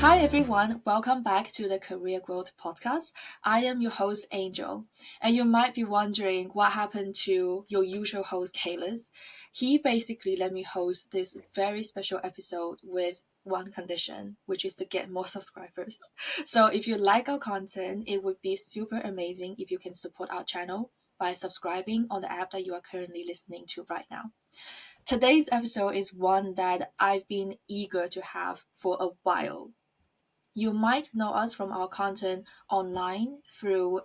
Hi everyone, welcome back to the Career Growth Podcast. I am your host Angel, and you might be wondering what happened to your usual host Kalis. He basically let me host this very special episode with one condition, which is to get more subscribers. So if you like our content, it would be super amazing if you can support our channel by subscribing on the app that you are currently listening to right now. Today's episode is one that I've been eager to have for a while. You might know us from our content online through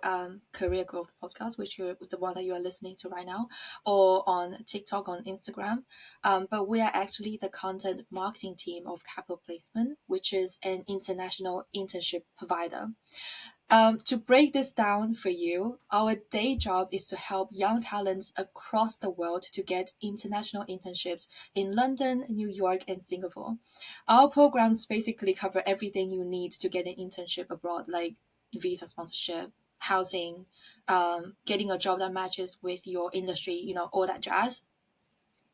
Career Growth Podcast, which you're the one that you are listening to right now, or on TikTok, on Instagram. But we are actually the content marketing team of Capital Placement, which is an international internship provider. To break this down for you, our day job is to help young talents across the world to get international internships in London, New York, and Singapore. Our programs basically cover everything you need to get an internship abroad, like visa sponsorship, housing, getting a job that matches with your industry, all that jazz.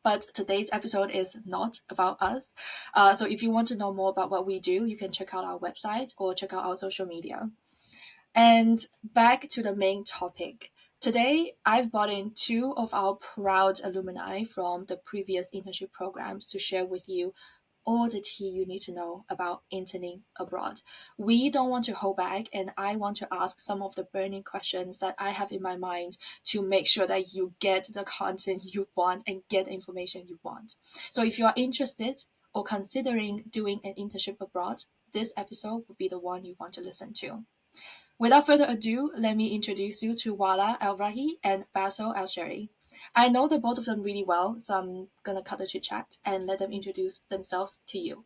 But today's episode is not about us. So if you want to know more about what we do, you can check out our website or check out our social media. And back to the main topic. Today, I've brought in two of our proud alumni from the previous internship programs to share with you all the tea you need to know about interning abroad. We don't want to hold back, and I want to ask some of the burning questions that I have in my mind to make sure that you get the content you want and get the information you want. So if you are interested or considering doing an internship abroad, this episode would be the one you want to listen to. Without further ado, let me introduce you to Walla Alradhi and Basil Alshehri. I know the both of them really well, so I'm gonna cut the chit chat and let them introduce themselves to you.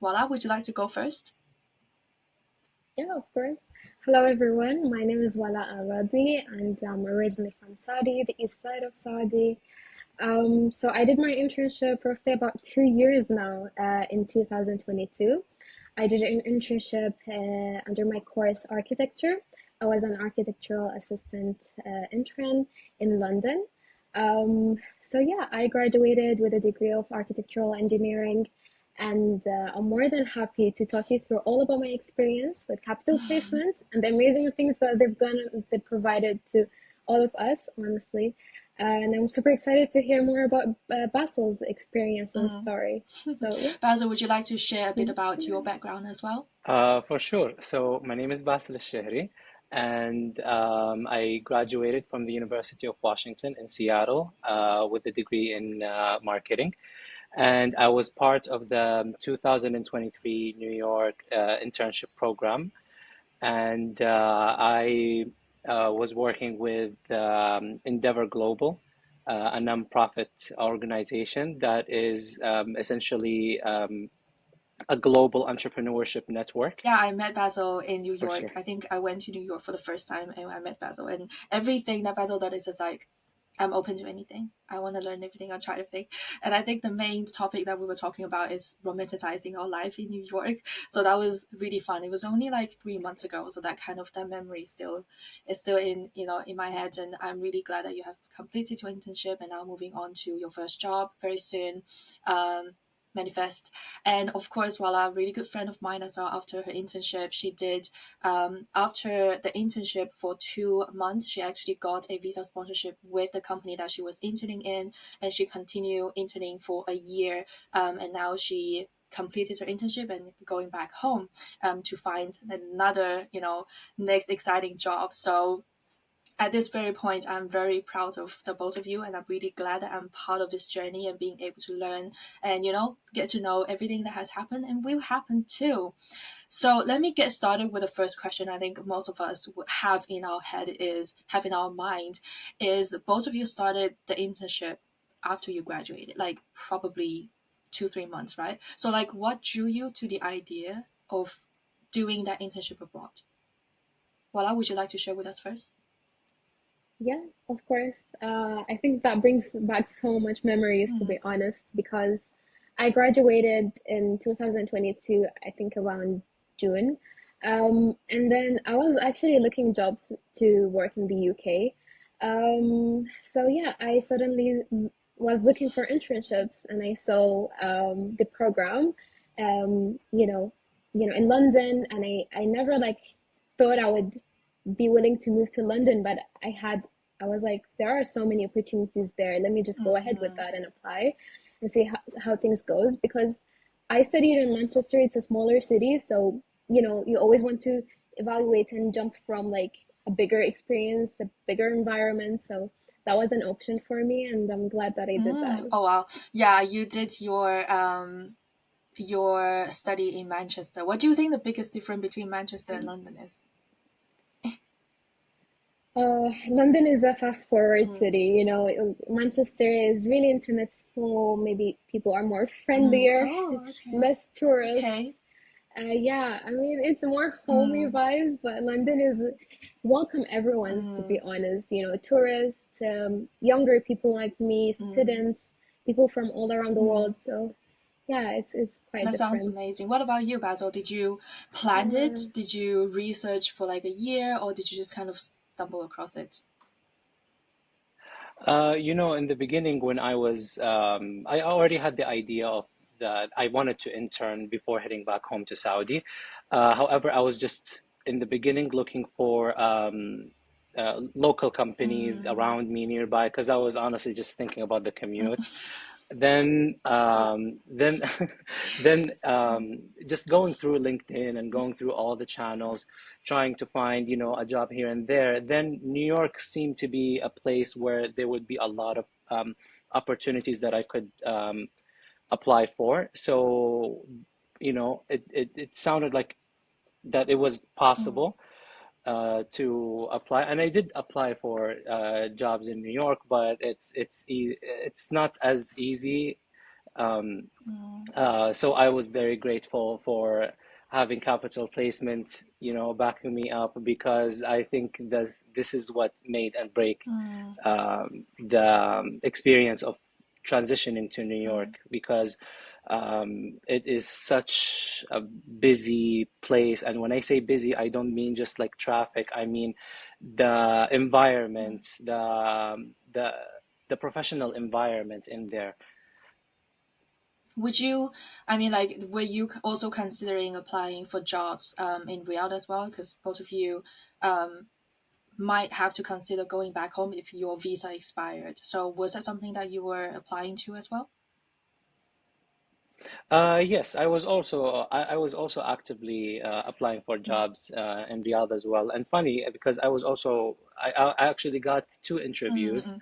Walla, would you like to go first? Yeah, of course. Hello, everyone. My name is Walla Alradhi, and I'm originally from Saudi, the east side of Saudi. So I did my internship roughly about 2 years now, in 2022. I did an internship under my course architecture. I was an architectural assistant intern in London. So yeah, I graduated with a degree of architectural engineering, and I'm more than happy to talk you through all about my experience with capital placement and the amazing things that they've provided to all of us, honestly. And I'm super excited to hear more about Basil's experience and Mm. story. So yeah. Basil, would you like to share a bit about your background as well? For sure. So my name is Basil Alshehri, and I graduated from the University of Washington in Seattle with a degree in marketing. And I was part of the 2023 New York internship program. And I was working with Endeavor Global, a nonprofit organization that is essentially a global entrepreneurship network. Yeah, I met Basil in New For York. sure. I think I went to New York for the first time and I met Basil. And everything that Basil does is just like, I'm open to anything. I want to learn everything. I'll try everything. And I think the main topic that we were talking about is romanticizing our life in New York. So that was really fun. It was only like 3 months ago. So that memory still is still in my head. And I'm really glad that you have completed your internship and now moving on to your first job very soon. Manifest. And of course, Walla, a really good friend of mine as well, after her internship, she did, after the internship for 2 months, she actually got a visa sponsorship with the company that she was interning in, and she continued interning for a year. And now she completed her internship and going back home to find another, next exciting job. So at this very point, I'm very proud of the both of you, and I'm really glad that I'm part of this journey and being able to learn and get to know everything that has happened and will happen too. So let me get started with the first question. I think most of us would have in our head is have in our mind is both of you started the internship after you graduated, like probably 2 3 months, right? So like, what drew you to the idea of doing that internship abroad? Voila, would you like to share with us first? Yeah, of course. I think that brings back so much memories, to Mm. be honest, because I graduated in 2022, I think around June. And then I was actually looking jobs to work in the UK. So yeah, I suddenly was looking for internships and I saw the program. You know, in London, and I never like thought I would be willing to move to London, but I was like, there are so many opportunities there. Let me just go ahead with Mm-hmm. that and apply and see how things goes, because I studied in Manchester. It's a smaller city, so you always want to evaluate and jump from like a bigger experience, a bigger environment. So that was an option for me, and I'm glad that I did that. Oh wow. Yeah, you did your study in Manchester. What do you think the biggest difference between Manchester and London is? London is a fast forward Mm. city. Manchester is really intimate, small. Maybe people are more Mm. friendlier, Oh, okay. less tourists. Okay. Yeah, I mean, it's more homey Mm. vibes, but London is welcome everyone's, to be Mm. honest. Tourists, younger people like me, Mm. students, people from all around the Mm. world. So yeah, it's quite That sounds different. amazing. What about you, Basil? Did you plan Yeah. it? Did you research for like a year, or did you just kind of stumble across it? In the beginning, when I already had the idea of that I wanted to intern before heading back home to Saudi. However, I was just in the beginning looking for local companies Mm. around me nearby because I was honestly just thinking about the commute. Then then just going through LinkedIn and going through all the channels, trying to find, a job here and there. Then New York seemed to be a place where there would be a lot of opportunities that I could apply for. So, it sounded like that it was Mm. possible to apply, and I did apply for jobs in New York, but it's not as easy. Um, Mm. so I was very grateful for having capital placement, backing me up, because I think this is what made and break Mm. the experience of transitioning to New Mm. York, because it is such a busy place. And when I say busy, I don't mean just like traffic. I mean the Mm. environment, the professional environment in there. Would you, I mean, like, were you also considering applying for jobs in Riyadh as well? Because both of you um, might have to consider going back home if your visa expired. So was that something that you were applying to as well? Yes, I was also actively applying for Mm. jobs in Riyadh as well. And funny because I actually got two interviews. Mm.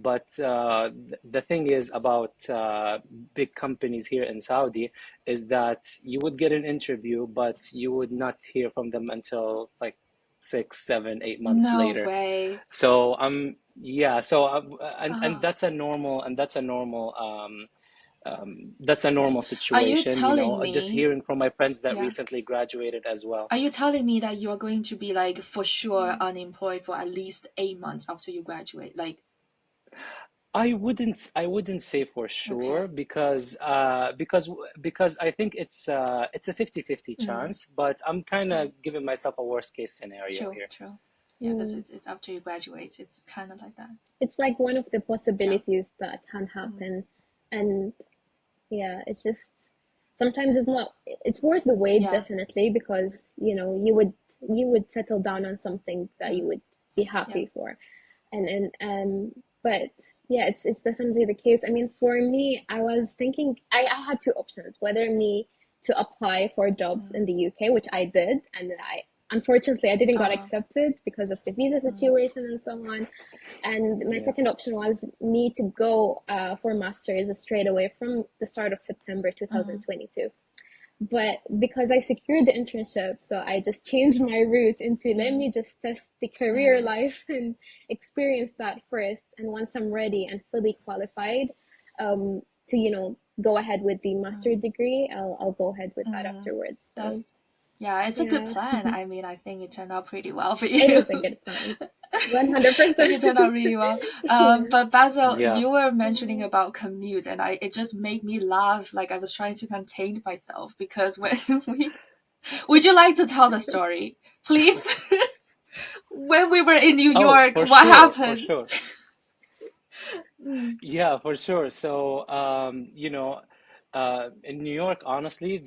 But the thing is about big companies here in Saudi is that you would get an interview, but you would not hear from them until like 6, 7, 8 months No later. way. So yeah, so and Oh, that's a yeah. normal Are you situation, telling just me? hearing from my friends that Yeah. recently graduated as well. Are you telling me that you are going to be like for sure Mm. unemployed for at least 8 months after you graduate? Like, I wouldn't say for okay. sure, because I think it's a 50-50 Mm. chance, but I'm kind of giving myself a worst case scenario Sure, here. sure. Yeah, because Mm. it's after you graduate. It's kind of like that. It's like one of the Yeah. possibilities that can Mm. happen, and yeah, it's just sometimes it's not. It's worth the wait, Yeah. definitely, because you would settle down on something that you Mm. would be Yeah. happy for, but yeah, it's definitely the case. I mean, for me, I was thinking I had two options: whether me to apply for jobs Mm. in the UK, which I did, and I unfortunately I didn't got Uh-huh. accepted because of the visa Mm. situation and so on. And my Yeah. second option was me to go for masters straight away from the start of September Mm. 2022. But because I secured the internship, so I just changed my route into let Mm. me just test the career Mm. life and experience that first. And once I'm ready and fully qualified to, go ahead with the master Mm. degree, I'll go ahead with that Mm. afterwards. That's So yeah, it's a good yeah, plan. I mean, I think it turned out pretty well for it you. is a good plan. I think 100%. it turned out really well. Yeah. But Basil, Yeah. you were mentioning Yeah. about commute, and I it just made me laugh. Like I was trying to contain myself because when we would you like to tell the story, please? When we were in New Oh, York, for what sure, for happened? sure. Mm. Yeah, for sure. So, in New York, honestly,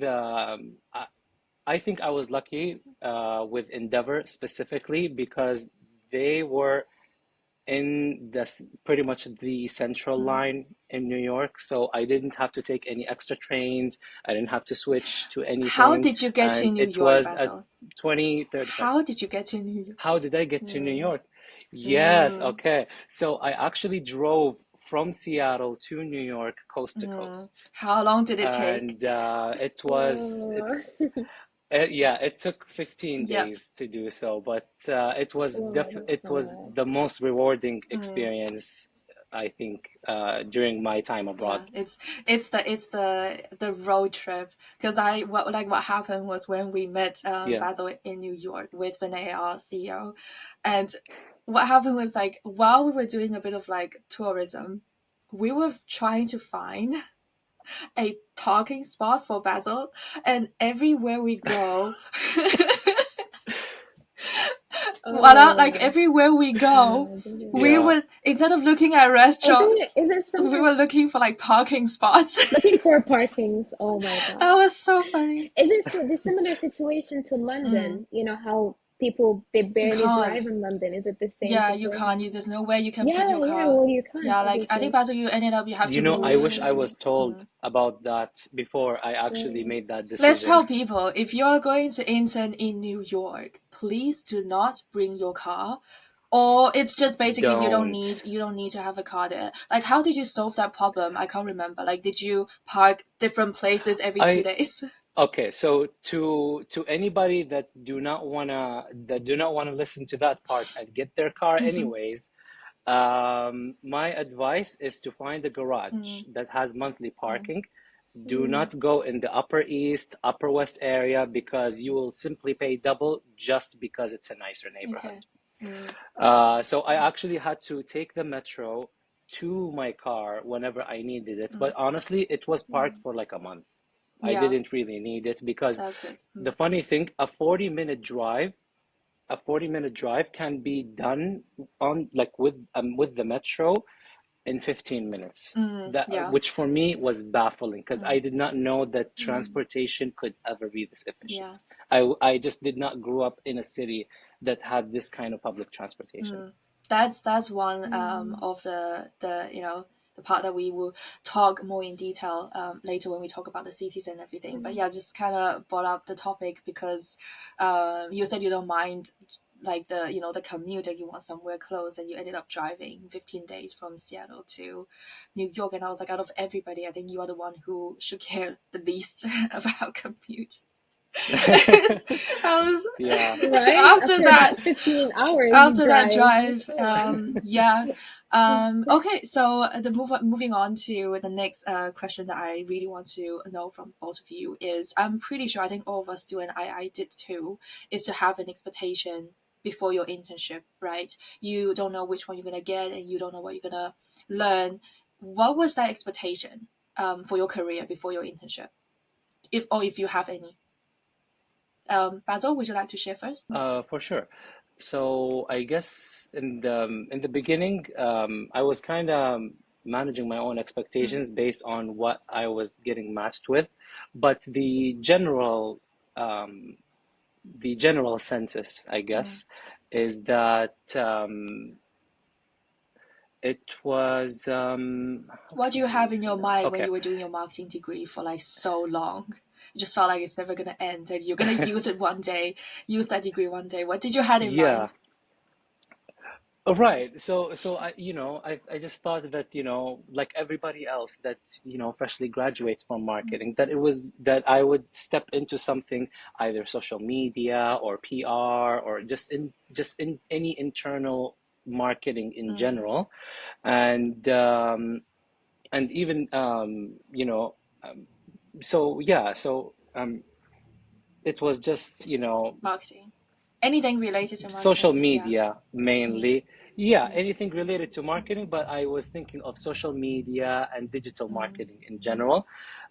I think I was lucky with Endeavor specifically because they were in pretty much the central Mm. line in New York, so I didn't have to take any extra trains. I didn't have to switch to How anything, did you get to and New it York, was at Basil? 20:35. How did you get to New York? How did I get to New Mm. York? Yes, Mm. okay. So I actually drove from Seattle to New York coast to Mm. coast. How long did it take? And it was it, Wow. yeah, it took 15 Yep. days to do so, but Wow, that's it so was much. the most rewarding Mm. experience, I think, during my time Yeah, abroad. it's the road trip because what happened was when we met Yeah. Basil in New York with Vinay, our CEO, and what happened was like while we were doing a bit of like tourism, we were trying to find a parking spot for Basil, and everywhere we go, voila, like Oh, everywhere we go, I didn't we Yeah. would instead of looking at Is it restaurants, is it we similar were looking for like parking spots. looking for parkings? Oh my That God. was so funny. Is it the similar situation to Mm. London? You know how people they You barely drive can't. in London. Is it the same Yeah, you can't. situation? There's nowhere you can put Yeah, your yeah, car. well you can't, Yeah, like I think obviously. Basil, you ended up you have to You know, I move. wish I Yeah, was told Mm. about that before I actually yeah. made that Let's decision. tell people if you're going to intern in New York, please do not bring your car. Or it's just basically Don't. you don't need to have a car there. Like how did you solve that problem? I can't remember. Like did you park different places every two I days? Okay, so to anybody that do not wanna listen to that part and get their car Mm-hmm. anyways, my advice is to find a garage Mm-hmm. that has monthly Mm. parking. Do Mm, not go in the Upper East, Upper West area because you will simply pay double just because it's a nicer neighborhood. Okay. Mm. So I actually had to take the metro to my car whenever I needed it. But Mm. honestly, it was parked mm. for like a month. I Yeah, didn't really need it because that's good. the Mm. funny thing, a 40-minute drive can be done on like with the metro in 15 minutes. Mm. That Yeah. which for me was baffling because I Mm. did not know that Mm. transportation could ever be this Yeah. efficient. I just did not grow up in a city that had this kind of public transportation. Mm. That's one Mm. of the the part that we will talk more in detail later when we talk about the cities and everything. But Mm. yeah, just kind of brought up the topic because you said you don't mind like the commute and you want somewhere close and you ended up driving 15 days from Seattle to New York, and I was like out of everybody I think you are the one who should care the least about commute. I was Yeah. Right? after After that that 15 hours you after that drive. drive, Come on. yeah. Okay, so moving on to the next question that I really want to know from both of you is I'm pretty sure I think all of us do and I did too is to have an expectation before your internship, right? You don't know which one you're gonna get and you don't know what you're gonna learn. What was that expectation for your career before your internship, if you have any? Basil, would you like to share first? For sure. So I guess in the beginning, I was kind of managing my own Mm, expectations based on what I was getting matched with, but um, the general census, I mm. guess, is that it was how What do can you I have really in say your that? mind when Okay, you were doing your marketing degree for like so long? You just felt like it's never gonna end and you're gonna use it one day, use that degree one day. What did you have in yeah. mind? Right. So I just thought that, like everybody else that, freshly graduates from Mm, marketing, that I would step into something, either social media or PR or just in any internal marketing in mm, general. And even um, so yeah, it was just, marketing. Anything related to social marketing? Yeah. media Mm, mainly. Yeah, mm, anything related to marketing, but I was thinking of social media and digital mm, marketing in general.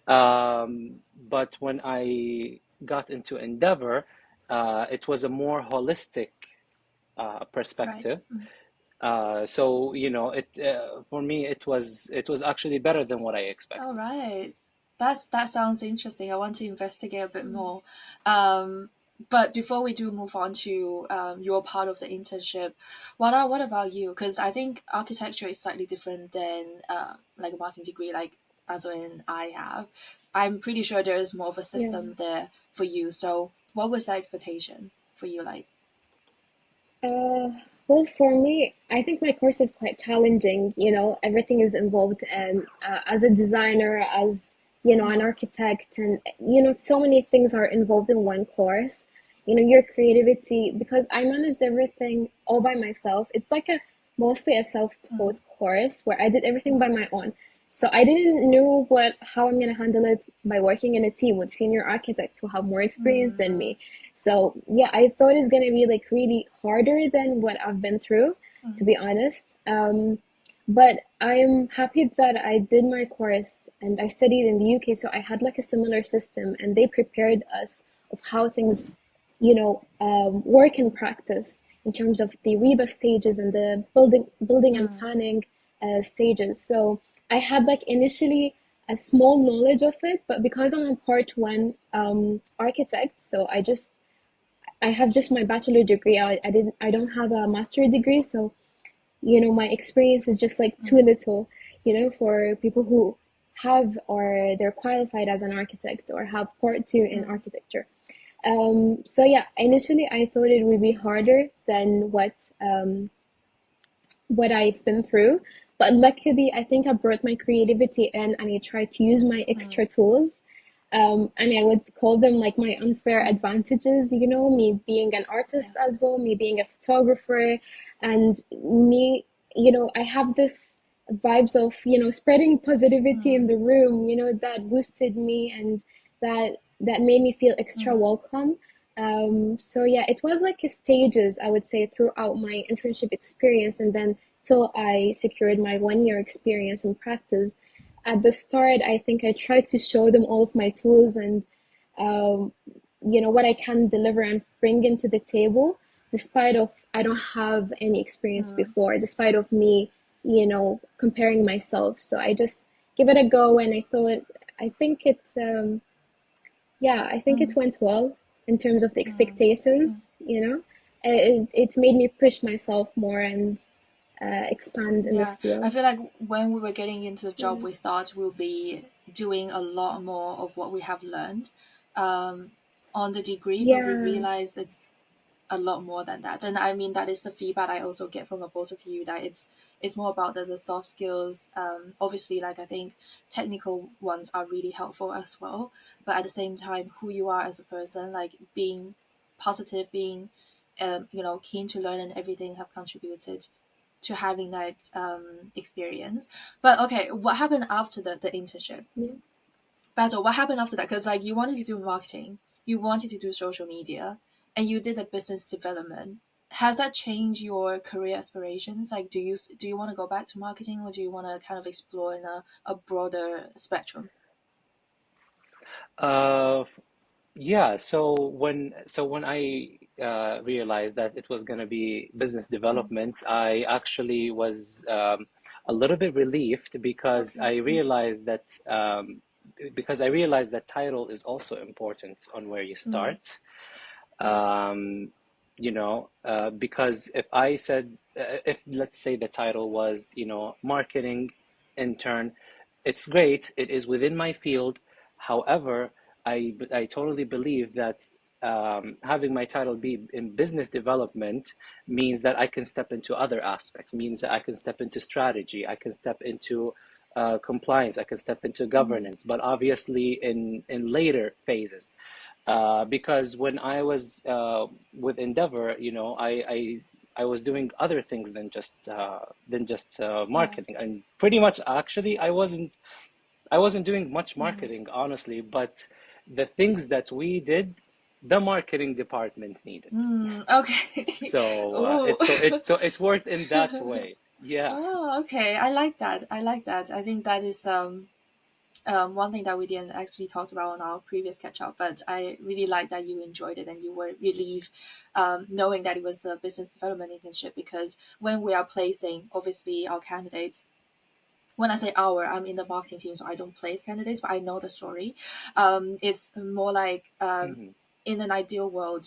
But when I got into Endeavor, it was a more holistic right. perspective. Mm. So, it for me it was actually better than what I All expected. right. that sounds interesting. I want to investigate a bit more. Um, but before we do move on to your part of the internship, what about you? Because I think architecture is slightly different than like a marketing degree, like Basil and I have. I'm pretty sure there is more of a Yeah. system there for you. So, what was the expectation for you like? Uh, well, for me, I think my course is quite challenging. Everything is involved, and as a designer, as an Mm, architect, and so many things are involved in one course. Your creativity, because I managed everything all by myself. It's like a mostly a mm, self-taught course where I did everything by mm, my own. So I didn't know how I'm gonna handle it by working in a team with senior architects who have more experience than mm, me. So yeah, I thought it's gonna be like really harder than what I've been through, to mm, be honest. But I'm happy that I did my course and I studied in the UK, so I had like a similar system, and they prepared us of how things, work in practice in terms of the REBA stages and the building and mm, planning stages. So I had like initially a small knowledge of it, but because I'm a part one architect, so I have just my bachelor degree. I don't have a master degree, so my experience is just like too mm, little, for people who have or they're qualified as an architect or have part two in mm, architecture. So yeah, initially I thought it would be harder than what I've been through. But luckily, I think I brought my creativity in and I tried to use my mm, extra tools. And I would call them like my unfair mm, advantages, me being an yeah. artist as well, me being a photographer, and me, I have this vibes of, spreading positivity in Mm, the room, that boosted me and that made me feel extra mm, welcome. So yeah, it was like a stages, I would say, throughout my internship experience, and then till I secured my 1 year experience in practice. At the start, I think I tried to show them all of my tools and um, what I can deliver and bring into the table, despite of I don't have any experience mm, before, despite of me, comparing myself. So I just give it a go, and I think it's yeah, I think it mm, went well in terms of the mm, mm. expectations. It made me push myself more and expand in this Yeah, I field. feel like when we were getting into the job, Yeah. we thought we'll be doing a lot more of what we have learned um, on the degree, but we Yeah. realize it's a lot more than that. And I mean, that is the feedback I also get from the both of you, that it's more about the soft skills. Obviously, like I think technical ones are really helpful as well, but at the same time, who you are as a person, like being positive, being keen to learn and everything, have contributed to having that experience. But okay, what happened after the internship? Yeah. Basil, what happened after that? Because like you wanted to do marketing, you wanted to do social media, and you did the business development. Has that changed your career aspirations? Like, do you want to go back to marketing, or do you want to kind of explore in a broader spectrum? Uh, Yeah, so when I realized that it was going to be business Mm, development, I actually was a little bit relieved because okay. Mm, I realized that title is also important on where you mm, start. yeah. Because if let's say the title was, marketing intern, it's great, it is within my field. However, I totally believe that having my title be in business development means that I can step into other aspects, means that I can step into strategy, I can step into compliance, I can step into Mm, governance, but obviously in later phases. Because when I was with Endeavor, I was doing other things than just yeah. marketing, and pretty much actually I wasn't doing much Mm, marketing, honestly, but the things that we did, the marketing department needed. okay. Ooh. So it worked in that way. Yeah. Oh, okay. I like that. I like that. I think that is one thing that we didn't actually talk about on our previous catch up, but I really like that you enjoyed it and you were relieved knowing that it was a business development internship, because when we are placing, obviously, our candidates, when I say our, I'm in the marketing team, so I don't place candidates, but I know the story. It's more like Hmm. in an ideal world,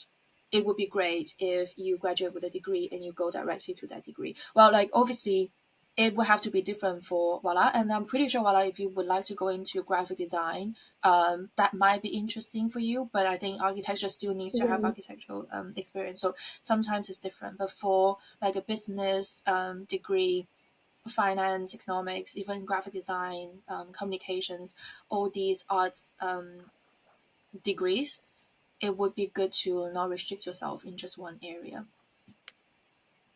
it would be great if you graduate with a degree and you go directly to that degree. Well, like obviously, it would have to be different for Voila, and I'm pretty sure Voila, if you would like to go into graphic design, that might be interesting for you. But I think architecture still needs to have Yeah. architectural experience, so sometimes it's different. But for like a business degree, finance, economics, even graphic design, communications, all these arts degrees, it would be good to not restrict yourself in just one area.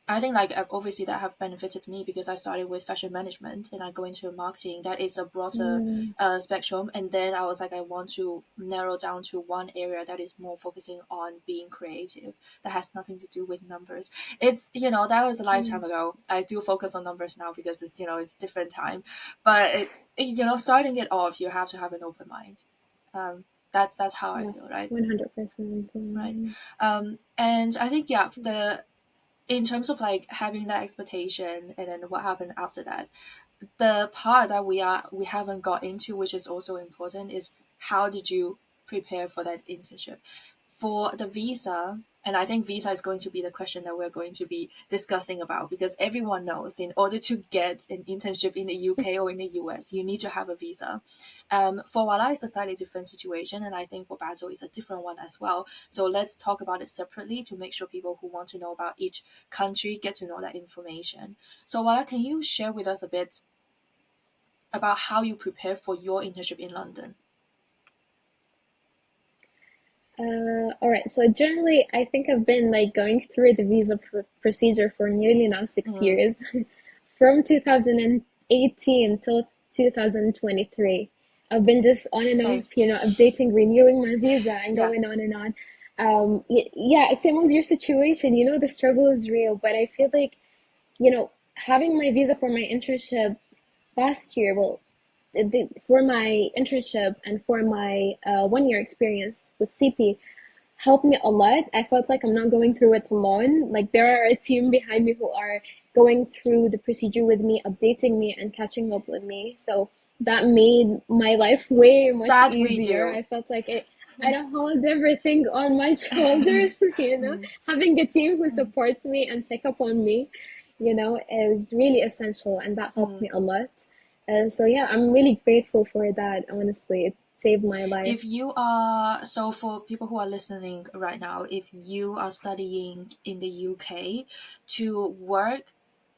I think like obviously that have benefited me because I started with fashion management and I go into marketing. That is a broader Mm, spectrum, and then I was like, I want to narrow down to one area that is more focusing on being creative. That has nothing to do with numbers. It's that was a mm, lifetime ago. I do focus on numbers now because it's it's different time, but starting it off, you have to have an open mind. That's how I yeah, feel, right? 100%. Right. And I think yeah, the in terms of like having that expectation and then what happened after that, the part that we haven't got into, which is also important, is how did you prepare for that internship for the visa. And I think visa is going to be the question that we're going to be discussing about, because everyone knows in order to get an internship in the UK or in the US, you need to have a visa. For Walla, it's a slightly different situation, and I think for Basil, it's a different one as well. So let's talk about it separately to make sure people who want to know about each country get to know that information. So Walla, can you share with us a bit about how you prepare for your internship in London? All right. So generally, I think I've been like going through the visa procedure for nearly now 6 years, from 2018 till 2023. I've been just on and off, Same. updating, renewing my visa, and Yeah, going on and on. Yeah, same as your situation. The struggle is real, but I feel like, having my visa for my internship last year, well, for my internship and for my 1 year experience with CP, helped me a lot. I felt like I'm not going through it alone. Like there are a team behind me who are going through the procedure with me, updating me and catching up with me. So that made my life way much that we easier. do. I felt like I don't hold everything on my shoulders, Mm, Having a team who supports me and check up on me, is really essential, and that helped mm. me a lot. And so yeah, I'm really grateful for that, honestly. It saved my life. If you are, so for people who are listening right now, if you are studying in the UK to work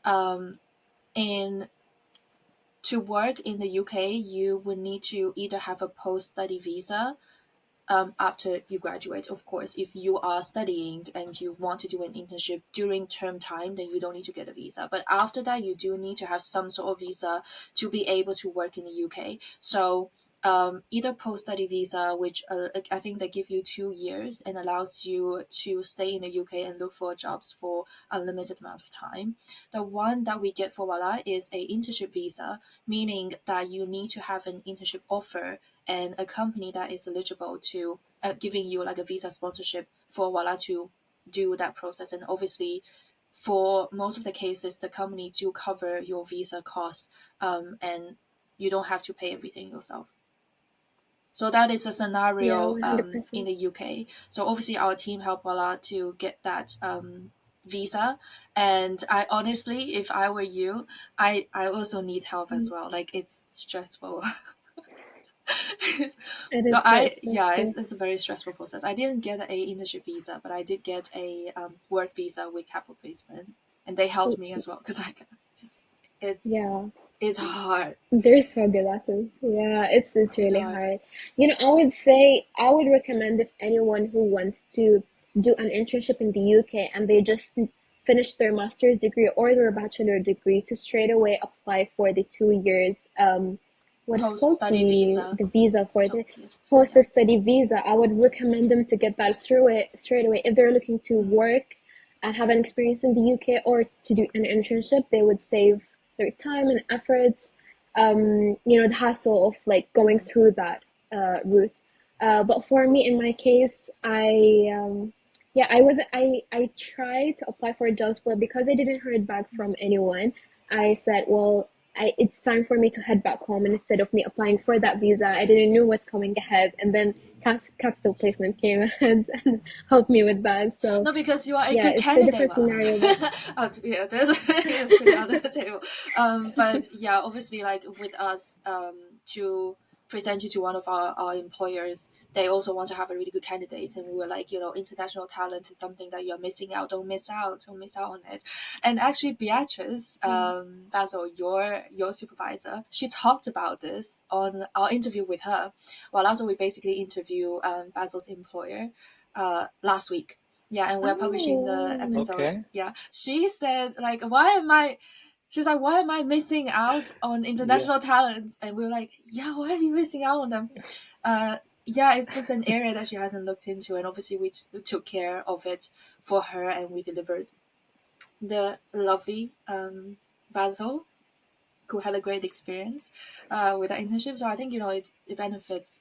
um, in in the UK, you would need to either have a post study visa after you graduate. Of course, if you are studying and you want to do an internship during term time, then you don't need to get a visa. But after that, you do need to have some sort of visa to be able to work in the UK. So either post-study visa, which I think they give you 2 years and allows you to stay in the UK and look for jobs for unlimited amount of time. The one that we get for Walla is a internship visa, meaning that you need to have an internship offer and a company that is eligible to giving you like a visa sponsorship for Walla to do that process. And obviously, for most of the cases, the company do cover your visa cost, and you don't have to pay everything yourself. So that is a Yeah, scenario in 100%. the UK. So obviously, our team helped Walla to get that visa. And I honestly, if I were you, I also need help as Mm. well. Like it's stressful. It No, is quite stressful. it's a very stressful process. I didn't get a internship visa, but I did get a work visa with capital placement, and they helped me as well because I just it's Yeah, it's hard. there's so good at it. Yeah, it's It's really hard. hard. I would say I would recommend, if anyone who wants to do an internship in the UK and they just finished their master's degree or their bachelor degree, to straight away apply for the 2 years what is Post called study the visa. visa for So the yes, so post yeah. study visa. I would recommend them to get that straight away if they're looking to work and have an experience in the UK, or to do an internship. They would save their time and efforts, the hassle of like going through that route. But for me, in my case, yeah, I tried to apply for jobs, but because I didn't heard back from anyone, I said, well, it's time for me to head back home. And instead of me applying for that visa, I didn't know what's coming ahead. And then capital placement came ahead and helped me with that. So No, because you are a yeah, good it's a candidate, different Walla. scenario, but Oh, yeah, there's yes, put it on the table. But yeah, obviously, like with us, to present you to one of our employers, they also want to have a really good candidate, and we were like, international talent is something that you're missing out. Don't miss out on it. And actually, Beatrice, Basil, your supervisor, she talked about this on our interview with her. Well, also we basically interview Basil's employer last week. Yeah, and we're publishing the oh, episode. Okay. Yeah, she said like, she's like, why am I missing out on Yeah. international talents? And we were like, yeah, why are you missing out on them? Yeah, it's just an area that she hasn't looked into, and obviously we took care of it for her, and we delivered the lovely Basil, who had a great experience with that internship. So I think it benefits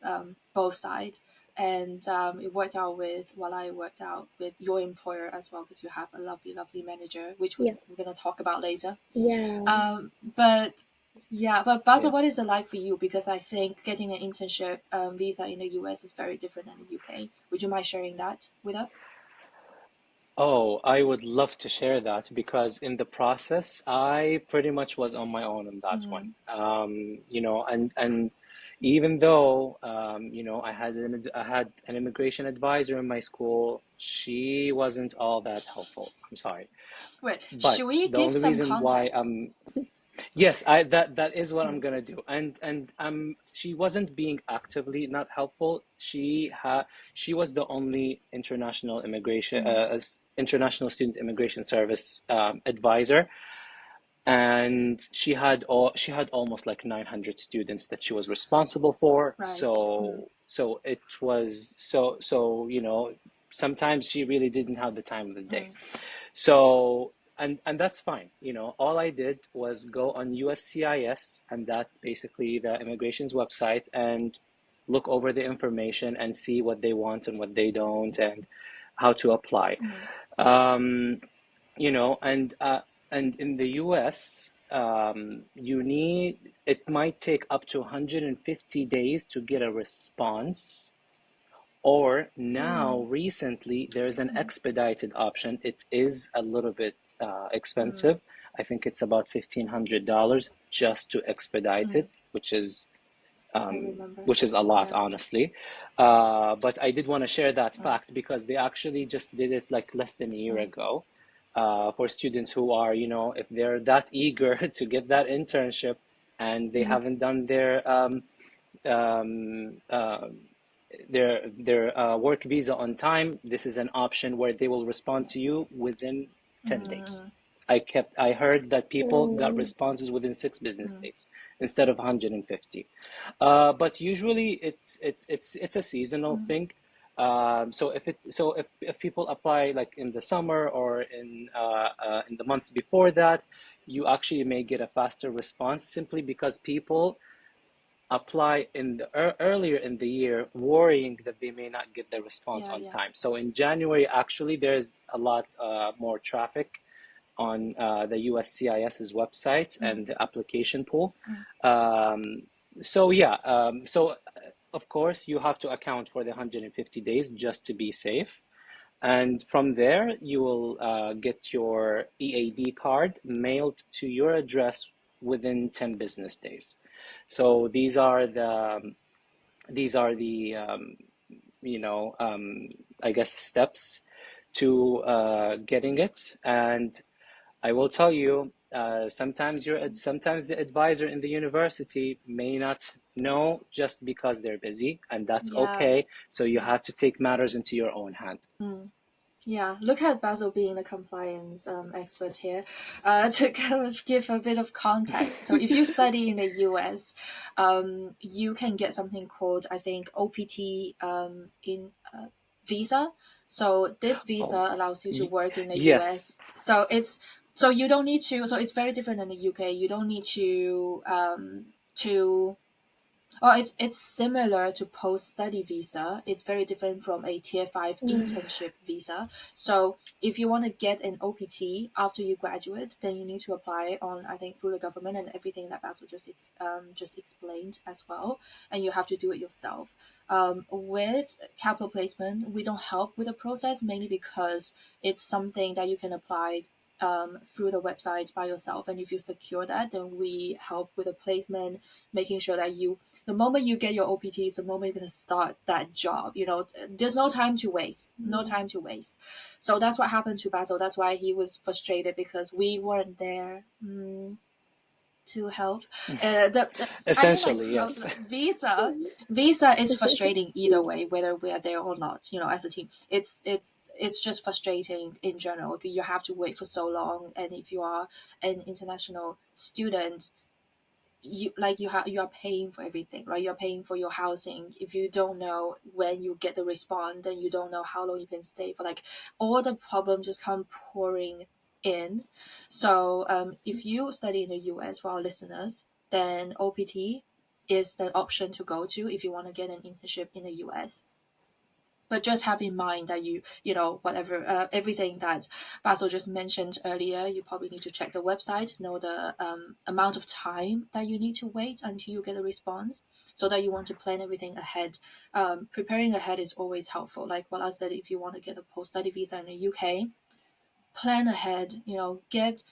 both sides, and it worked out with it worked out with your employer as well, because you have a lovely, lovely manager, which yeah, we're gonna talk about later. yeah. But yeah, but Basil, Yeah. what is it like for you? Because I think getting an internship visa in the US is very different than the UK. Would you mind sharing that with us? Oh, I would love to share that because in the process, I pretty much was on my own on that one. Mm, And even though I had an immigration advisor in my school, she wasn't all that helpful. I'm sorry. wait, should But we the give only some reason why context? yes, I that is what I'm Mm, gonna do. And she wasn't being actively not helpful. She was the only international immigration mm, international student immigration service advisor, and she had almost like 900 students that she was responsible for. right. Mm, So it was sometimes she really didn't have the time of the day. mm, So, and that's fine. All I did was go on USCIS, and that's basically the immigration's website, and look over the information and see what they want and what they don't, and how to apply. mm, Um, and in the US, it might take up to 150 days to get a response, or now, mm, recently, there's an mm, expedited option. It is a little bit mm. expensive. I think it's about $1,500 just to expedite Mm, it, I remember. which is a lot, Yeah. honestly. But I did want to share that Mm, fact because they actually just did it like less than a year mm, ago. For students who are, if they're that eager to get that internship and they mm, haven't done um, uh, their work visa on time, this is an option where they will respond to you within 10 days. mm, I heard that people got Mm, responses within 6 business mm, days instead of 150. But usually it's a seasonal mm. thing. If people apply like in the summer or in the months before that, you actually may get a faster response simply because people apply in the earlier in the year, worrying that they may not get the response Yeah, on yeah. time. So in January, actually, there's a lot more traffic on the USCIS's website Mm, and the application pool. mm. Um, so of course, you have to account for the 150 days just to be safe. And from there, you will get your EAD card mailed to your address within 10 business days. So these are the I guess steps to getting it. And I will tell you, sometimes the advisor in the university may not know just because they're busy, and that's Yeah, okay. So you yeah. have to take matters into your own hand. Mm. Yeah, look at Basil being the compliance expert here. To kind of give a bit of context. So, if you study in the US, you can get something called, I think, OPT in visa. So, this visa Oh, allows you to work in the yes. US. So you don't need to. So it's very different than the UK. You don't need to Oh, it's similar to post study visa. It's very different from a tier 5 Mm, internship visa. So if you want to get an OPT after you graduate, then you need to apply on, I think, through the government and everything that Basil just explained as well, and you have to do it yourself. With capital placement, we don't help with the process mainly because it's something that you can apply through the website by yourself. And if you secure that, then we help with the placement, making sure that the moment you get your OPT is the moment you're going to start that job. There's no time to waste. No mm, time to waste. So that's what happened to Basil. That's why he was frustrated because we weren't there to help. I mean, like Essentially, yes. visa is frustrating either way, whether we are there or not. As a team, it's just frustrating in general. You have to wait for so long, and if you are an international student, you are paying for everything, right? You're paying for your housing. If you don't know when you get the response, then you don't know how long you can stay for. Like, all the problems just come pouring in. So if you study in the US, for our listeners, then OPT is the option to go to if you want to get an internship in the US. But just have in mind that whatever everything that Basil just mentioned earlier, you probably need to check the website, know the amount of time that you need to wait until you get a response, so that you want to plan everything ahead. Preparing ahead is always helpful. Like what I said, if you want to get a post study visa in the UK, plan ahead. Get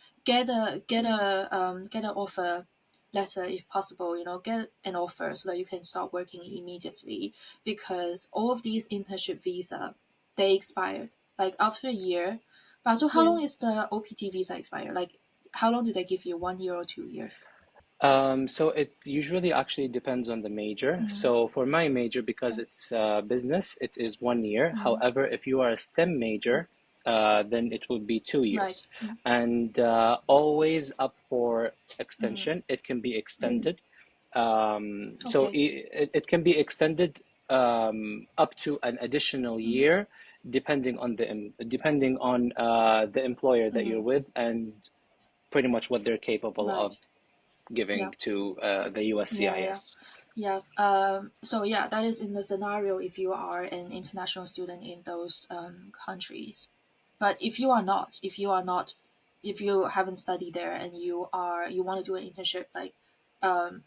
an offer letter if possible. Get an offer so that you can start working immediately, because all of these internship visa, they expire like after a year. But so how yeah. long is the OPT visa expire? Like, how long do they give you? 1 year or 2 years? So it usually actually depends on the major. Mm, So for my major, because okay. it's business, it is 1 year. Mm, However, if you are a STEM major, then it will be two right. years. Mm, And always up for mm, extension. It can be Mm. extended. So okay. it can be extended up to an additional Mm, year, depending on the employer that you're mm, with and pretty much what they're capable of right. Yeah. giving to the Yeah, yeah, USCIS. yeah. So yeah, that is in the scenario if you are an international student in those countries. But if you haven't studied there and you want to do an internship, like um,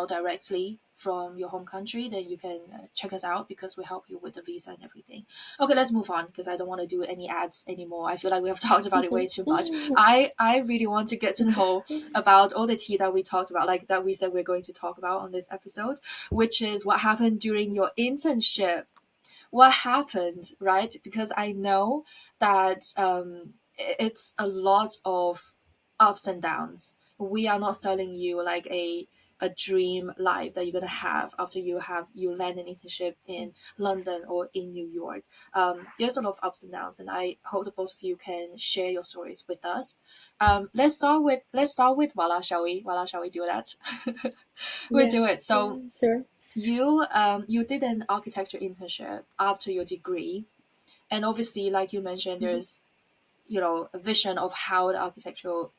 directly from your home country, then you can check us out because we help you with the visa and everything. Okay, let's move on because I don't want to do any ads anymore. I feel like we have talked about it way too much. I really want to get to know about all the tea that we talked about, like that we said we're going to talk about on this episode, which is what happened during your internship. What happened, right? Because I know that it's a lot of ups and downs. We are not selling you like a dream life that you're gonna have after you land an internship in London or in New York. There's a lot of ups and downs, and I hope that both of you can share your stories with us. Let's start with Walla, shall we? Walla, shall we do that? We Yeah, do it. So yeah, sure. you did an architecture internship after your degree, and obviously, like you mentioned, Mhm. there's a vision of how the architecture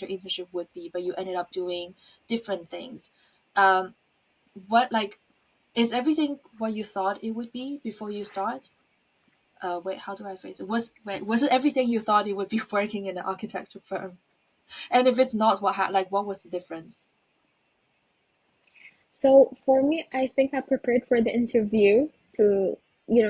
internship would be, but you ended up doing different things. Um, what like is everything what you thought it would be before you start? Wait, how do I phrase it? Was it everything you thought it would be working in an architecture firm? And if it's not, what was the difference? So for me, I think I prepared for the interview to,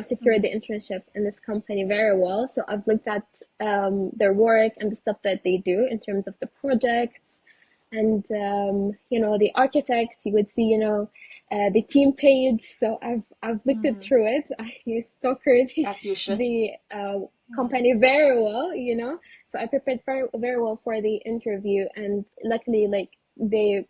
secure Mm, the internship in this company very well. So I've looked at their work and the stuff that they do in terms of the projects and, the architects. You would see, the team page. So I've looked it mm, through it. I stalkered as you should. the Mm, company very well. So I prepared very, very well for the interview, and luckily, like they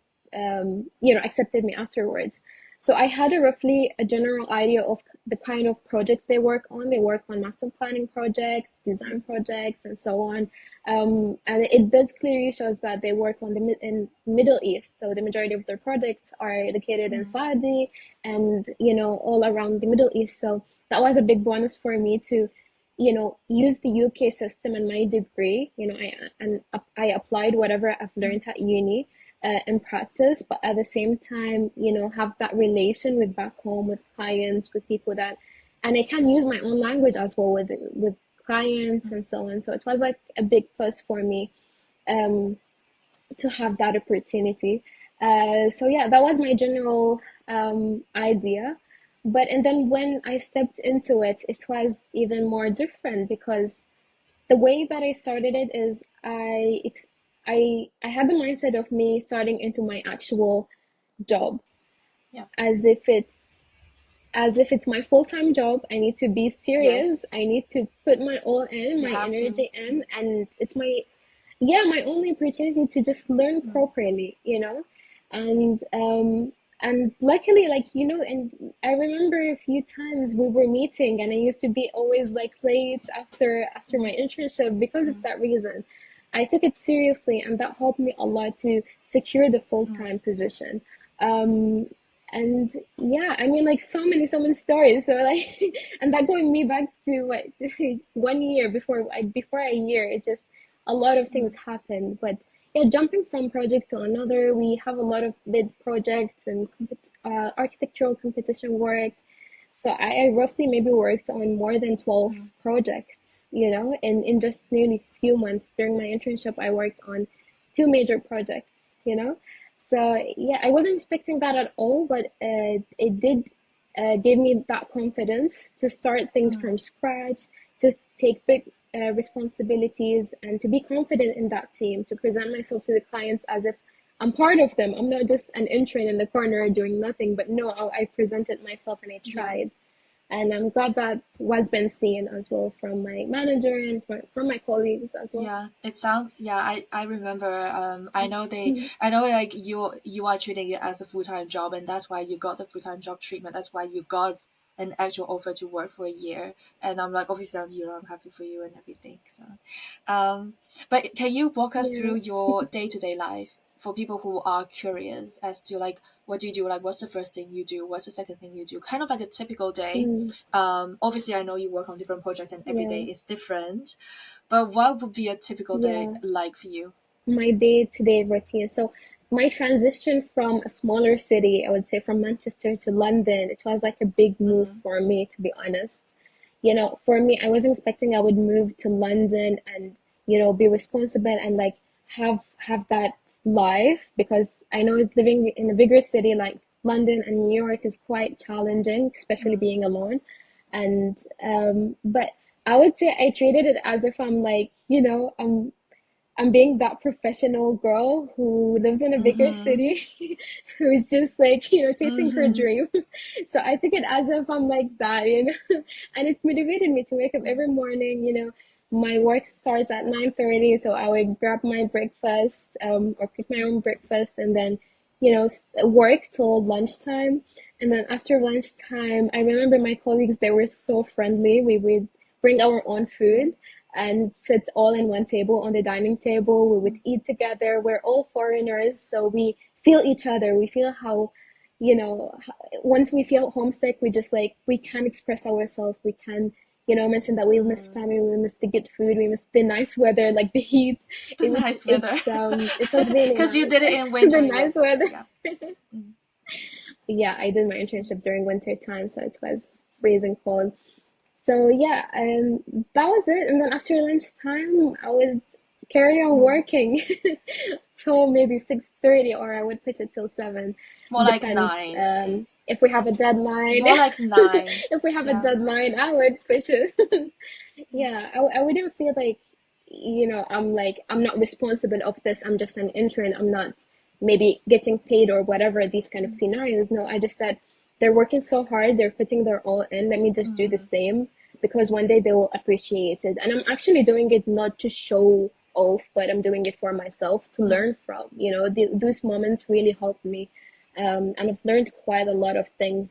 accepted me afterwards. So I had a roughly a general idea of the kind of projects they work on. They work on master planning projects, design projects, and so on. And it does clearly shows that they work on in Middle East. So the majority of their projects are located in mm, Saudi and all around the Middle East. So that was a big bonus for me to use the UK system in my degree. I applied whatever I've mm, learned at uni, in practice, but at the same time, have that relation with back home, with clients, with people that, and I can use my own language as well with clients and so on. So it was like a big plus for me um, to have that opportunity. So yeah, that was my general idea. But and then when I stepped into it, it was even more different because the way that I started it is I had the mindset of me starting into my actual job Yeah. as if it's my full-time job. I need to be serious. Yes. I need to put my all in, You my have to. energy in, and it's my only opportunity to just learn properly, and and luckily, and I remember a few times we were meeting, and I used to be always like late after my internship because of that reason. I took it seriously, and that helped me a lot to secure the full-time position. Um, and yeah, I mean, like so many stories. So like, and that going me back to what 1 year before a year, it just a lot of things happen. But yeah, jumping from project to another, we have a lot of bid projects and architectural competition work. So I roughly maybe worked on more than 12 projects, in just nearly few months. During my internship, I worked on two major projects, you know. So yeah, I wasn't expecting that at all, but it did give me that confidence to start things from scratch, to take big responsibilities, and to be confident in that team, to present myself to the clients as if I'm part of them. I'm not just an intern in the corner doing nothing, but no, I presented myself and I Yeah. tried. And I'm glad that was been seen as well from my manager and from my colleagues as well. Yeah, it sounds. Yeah, I remember. I know like you are treating it as a full time job, and that's why you got the full time job treatment. That's why you got an actual offer to work for a year. And I'm like, obviously, I'm happy for you and everything. So, um, but can you walk us Yeah. through your day to day life for people who are curious as to like what do you do? Like, what's the first thing you do? What's the second thing you do? Kind of like a typical day. Mm, Obviously, I know you work on different projects, and every day yeah. is different. But what would be a typical day Yeah. like for you? My day-to-day routine. So my transition from a smaller city, I would say from Manchester to London, it was like a big move for me, to be honest. For me, I wasn't expecting I would move to London and, be responsible and like have that life, because I know living in a bigger city like London and New York is quite challenging, especially being alone. And but I would say I treated it as if I'm like, I'm being that professional girl who lives in a bigger city, who's just like, chasing her dream. So I took it as if I'm like that, and it motivated me to wake up every morning. My work starts at 9:30, so I would grab my breakfast, or cook my own breakfast, and then, work till lunchtime. And then after lunchtime, I remember my colleagues, they were so friendly. We would bring our own food and sit all in one table on the dining table. We would eat together. We're all foreigners, so we feel each other. We feel how, once we feel homesick, we just like, we can express ourselves. We can, mention that we miss family, we miss the good food, we miss the nice weather, like the heat, The which nice weather. it was really Because you nice. did it in The winter, nice yes. weather. Yeah. Yeah, I did my internship during winter time, so it was freezing cold. So yeah, that was it. And then after lunchtime, I would carry on working till maybe 6:30, or I would push it till 7. More like Depends. 9. If we have a deadline, More like 9. if we have a Yeah. deadline, I would push it. Yeah, I wouldn't feel like, I'm not responsible of this. I'm just an intern. I'm not maybe getting paid or whatever, these kind of scenarios. No, I just said they're working so hard, they're putting their all in. Let me just do the same, because one day they will appreciate it. And I'm actually doing it not to show off, but I'm doing it for myself to learn from. Those moments really helped me. And I've learned quite a lot of things.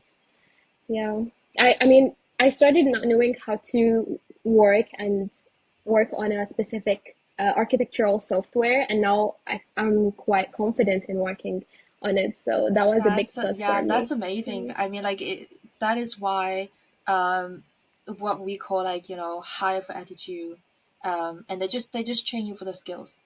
Yeah. I mean, I started not knowing how to work on a specific architectural software, and now I'm quite confident in working on it. So that was a big plus for That's me. amazing. Mm. I mean, that is why um, what we call like hire for attitude, and they just train you for the skills.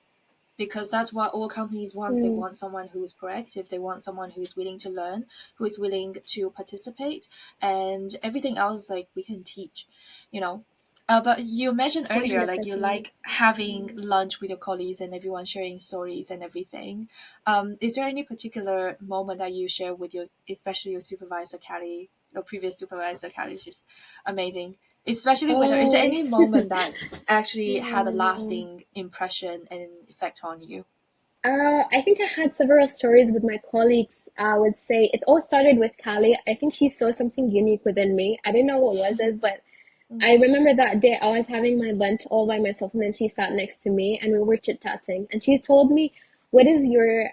because that's what all companies want. They Mm. want someone who is proactive, they want someone who is willing to learn, who is willing to participate, and everything else like we can teach, you know. But you mentioned earlier, like you 100%. like having lunch with your colleagues and everyone sharing stories and everything. Is there any particular moment that you share with your, especially your supervisor, Callie, your previous supervisor, Callie? Is just amazing, especially with her. Is there Oh, any moment that actually had a yeah. lasting impression and effect on you? I think I had several stories with my colleagues. I would say it all started with Callie. I think she saw something unique within me. I didn't know what was it, but I Mm, remember that day I was having my lunch all by myself, and then she sat next to me and we were chit-chatting. And she told me, "What is your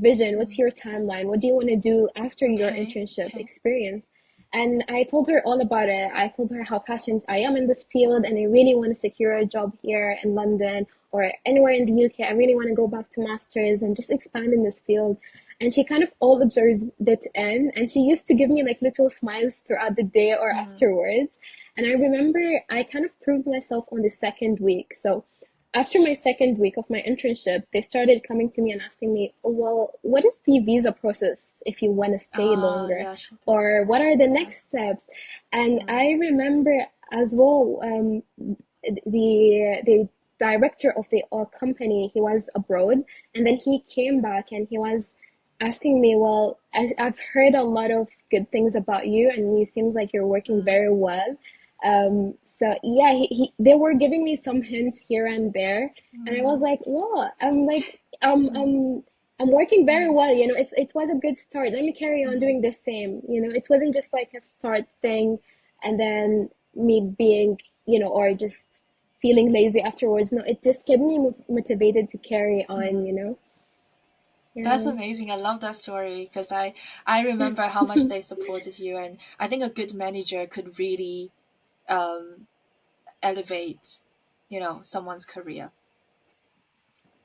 vision? What's mm. your timeline? What do you want to do after your Okay, internship okay. experience?" And I told her all about it. I told her how passionate I am in this field and I really want to secure a job here in London or anywhere in the UK. I really want to go back to masters and just expand in this field. And she kind of all observed it in, and she used to give me like little smiles throughout the day or Mm, afterwards. And I remember I kind of proved myself on the second week. So after my second week of my internship, they started coming to me and asking me, "Oh, well, what is the visa process if you want to stay longer? yeah, she did. Or what are the Yeah. next steps?" And Mm, I remember as well, the director of the company, he was abroad, and then he came back and he was asking me, "Well, I've heard a lot of good things about you, and you seems like you're working mm, very well." So yeah, they were giving me some hints here and there, and I was mm, like, "Wow!" I'm like, um, mm, um, I'm working very mm, well. It was a good start. Let me carry on mm, doing the same. It wasn't just like a start thing, and then me being, or just feeling lazy afterwards. No, it just kept me motivated to carry on. mm. That's Yeah. amazing. I love that story because I remember how much they supported you, and I think a good manager could really um, elevate, someone's career,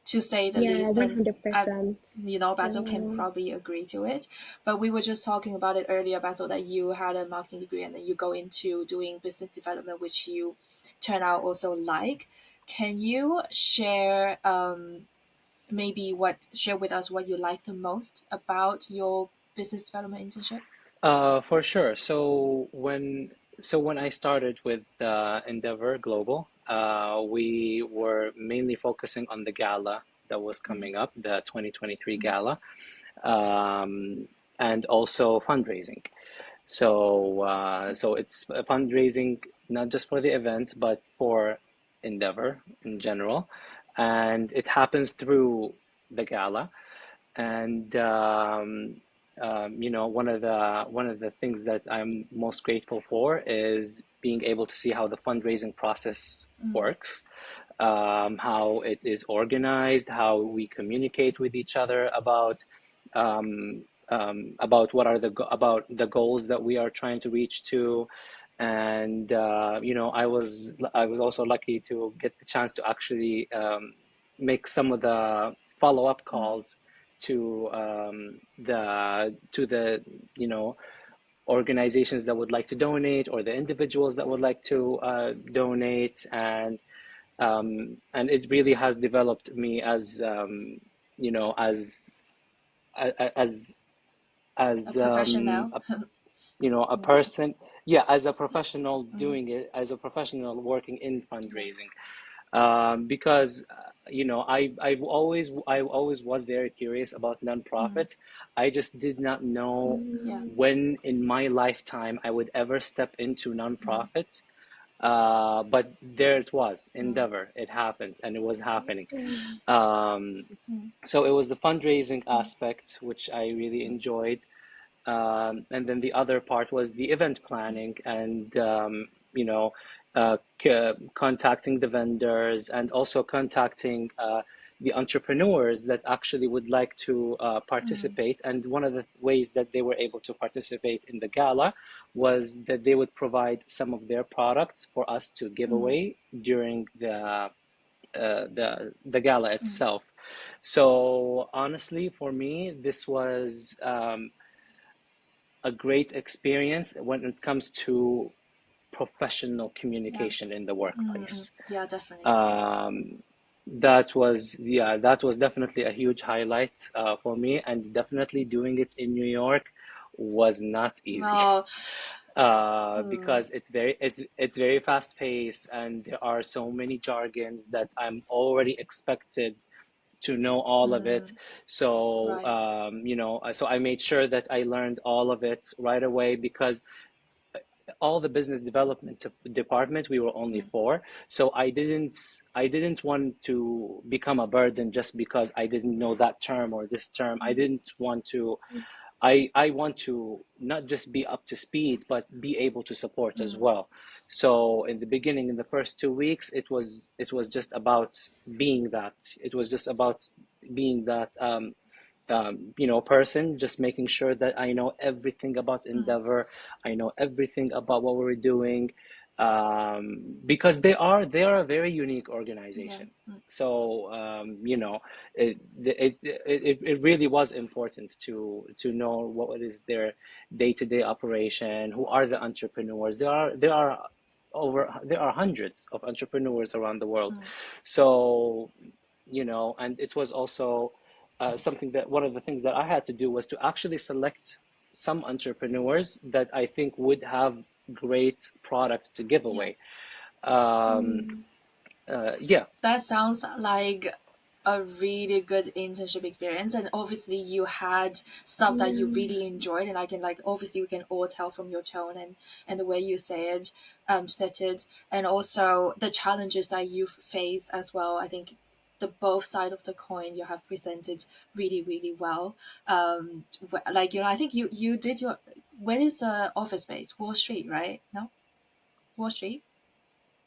to say the Yeah, least. And I, 100%. Basil can Yeah. probably agree to it. But we were just talking about it earlier, Basil, that you had a marketing degree and then you go into doing business development, which you turn out also like. Can you share maybe what share with us what you like the most about your business development internship? For sure. So when I started with Endeavor Global, we were mainly focusing on the gala that was Mm, coming up, the 2023 mm, gala, um, and also fundraising. So it's a fundraising not just for the event, but for Endeavor in general, and it happens through the gala. And one of the things that I'm most grateful for is being able to see how the fundraising process mm, works, how it is organized, how we communicate with each other about what are about the goals that we are trying to reach to. And I was also lucky to get the chance to actually make some of the follow-up mm, calls to the you know organizations that would like to donate, or the individuals that would like to donate. And it really has developed me as you know as a as professional. a Mm, person, yeah, as a professional, mm, doing it as a professional working in yeah. fundraising. Because I always was very curious about Mm, nonprofit. I just did not know yeah. Mm, when in my lifetime I would ever step into Mm, nonprofit. But there it was, mm, Endeavor. It happened, and it was happening. mm, Um, mm, so it was the fundraising mm, aspect, which I really enjoyed. And then the other part was the event planning, and you know contacting the vendors, and also contacting the entrepreneurs that actually would like to mm, participate. And one of the ways that they were able to participate in the gala was that they would provide some of their products for us to give mm, away during the gala mm, itself. So honestly, for me, this was a great experience when it comes to professional yeah. communication in the Mm, mm, workplace. yeah, definitely. Um, that was definitely a huge highlight for me, and definitely doing it in New York was not easy. Oh, mm, Because it's very fast paced, and there are so many jargons that I'm already expected to know all of it. mm, So right. so I made sure that I learned all of it right away, because all the business development department, we were only Mm, four. So I didn't want to become a burden just because I didn't know that term or this term. I mm, didn't want to. I want to not just be up to speed, but be able to support as mm, well. So in the beginning, in the first 2 weeks, it was just about being that. It was just about being that person, just making sure that I know everything about mm, Endeavor. I know everything about what we're doing, because they are a very unique yeah. organization. Mm, So it really was important to know what is their day-to-day operation, who are the entrepreneurs. There are hundreds of entrepreneurs around the world. mm, So and it was also something that one of the things that I had to do was to actually select some entrepreneurs that I think would have great products to give yeah. away. Um, Mm. yeah. That sounds like a really good internship experience, and obviously you had stuff that you Yeah. really enjoyed, and I can like obviously we can all tell from your tone and the way you say it, said it, and also the challenges that you've faced as well. I think the both side of the coin you have presented really really well. Like I think you did your, where is the office space? Wall Street, right? No, Wall Street.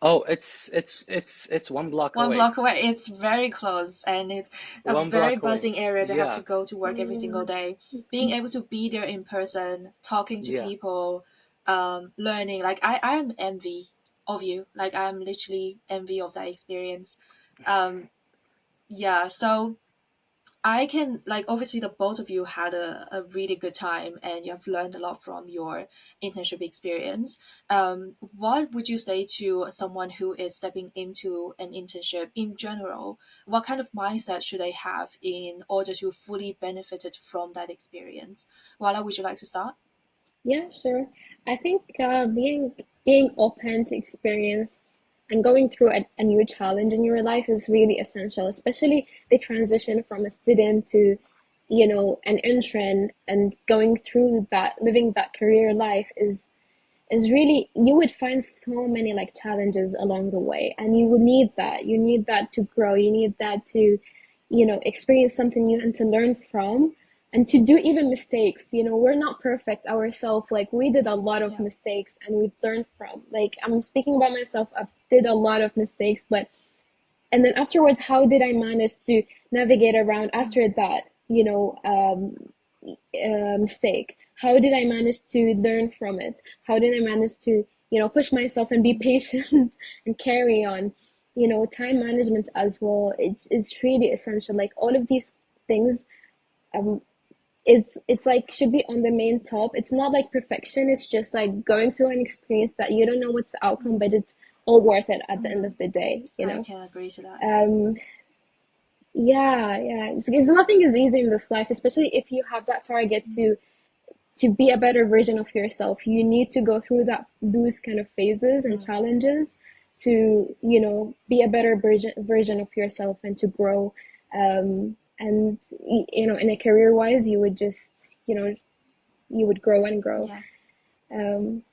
Oh, it's 1 block One away. block away. It's very close, and it's a 1 block very away. buzzing area to have to Yeah, go to work every single Yeah. day. Being able to be there in person, talking to yeah. people, learning. Like I'm envy of you. Like I'm literally envy of that experience. Um, yeah. So I can like obviously the both of you had a really good time and you have learned a lot from your internship experience. What would you say to someone who is stepping into an internship in general? What kind of mindset should they have in order to fully benefited from that experience? Wala, would you like to start? Yeah, sure. I think being open to experience and going through a new challenge in your life is really essential, especially the transition from a student to, an intern, and going through that, living that career life is really, you would find so many like challenges along the way, and you will need that. You need that to grow. You need that to, experience something new and to learn from, and to do even mistakes. We're not perfect ourselves. Like, we did a lot of Yeah. mistakes and we learned from. Like, I'm speaking about myself. I've did a lot of mistakes, but and then afterwards, how did I manage to navigate around Mm, after that, mistake? How did I manage to learn from it? How did I manage to, push myself and be mm, patient and carry on? Time management as well. It's really essential. Like, all of these things, um, it's like should be on the main top. It's not like perfection. It's just like going through an experience that you don't know what's the outcome, mm, but it's all worth it at the end mm. of the day. I can agree to that. Um, yeah, yeah. It's nothing is easy in this life, especially if you have that target Mm, to be a better version of yourself. You need to go through those kind of phases and mm, challenges to, be a better version of yourself and to grow. And in a career wise, you would just, you would grow and grow. yeah.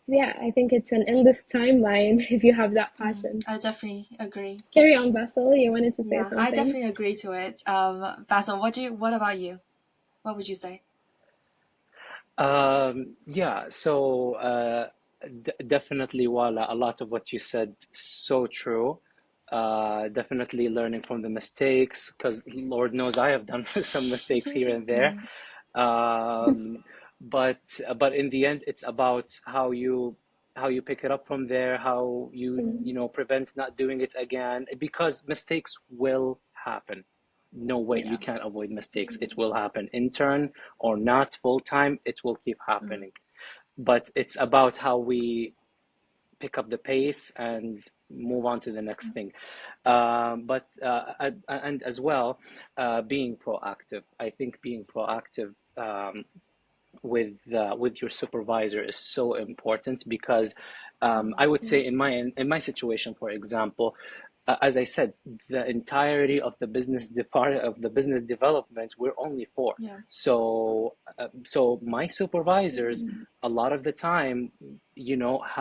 Yeah, I think it's an endless timeline if you have that Mm, passion. I definitely agree. Carry on, Basil. You wanted to say Yeah, I something? definitely agree to it. Basil, what about you? What would you say? Yeah, so d definitely, Wala, a lot of what you said, so true. Definitely learning from the mistakes, because Lord knows I have done some mistakes here and there. Mm, Um, but in the end, it's about how you pick it up from there, how Mm, prevent not doing it again, because mistakes will happen. No way, you yeah. can't avoid mistakes. It will happen. Intern or not full time, it will keep Mm, happening. But it's about how we pick up the pace and move on to the next thing. But and as well, being proactive. I think being proactive with your supervisor is so important because I would say in my situation, for example, as I said, the entirety of the business department of the business development, we're only four. Yeah. So my supervisors, a lot of the time,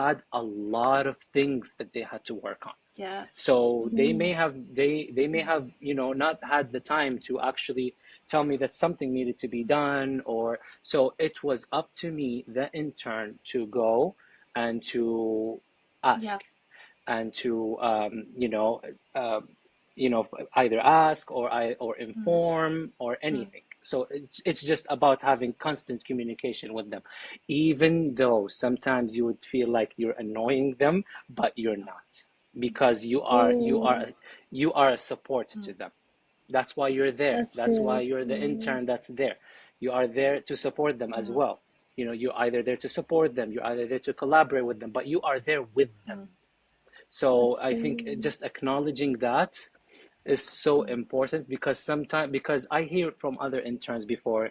had a lot of things that they had to work on. Yeah. So they may have not had the time to actually tell me that something needed to be done, or so it was up to me, the intern, to go and to Yeah. ask and to uh, either ask or inform or anything. So it's just about having constant communication with them, even though sometimes you would feel like you're annoying them, but you're not, because Mm, you are a support to them. That's why you're there. that's That's why true. you're the intern that's there. You are there to support them as well. You're either there to support them, you're either there to collaborate with them, but you are there with them. So That's I think true. just acknowledging that is so important, because sometimes, because I hear from other interns before,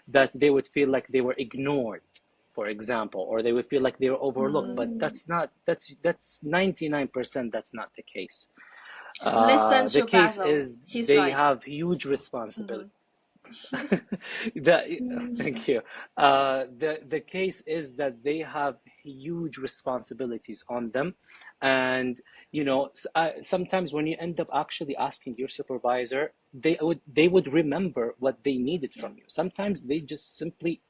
that they would feel like they were ignored, for example, or they would feel like they were overlooked. But Mm, that's 99%. That's not the case. Listen The to case Basil. is He's they right. have huge responsibility. the, mm, Thank you. The case is that they have huge responsibilities on them, and sometimes when you end up actually asking your supervisor, they would remember what they needed Yeah. from you. Sometimes they just simply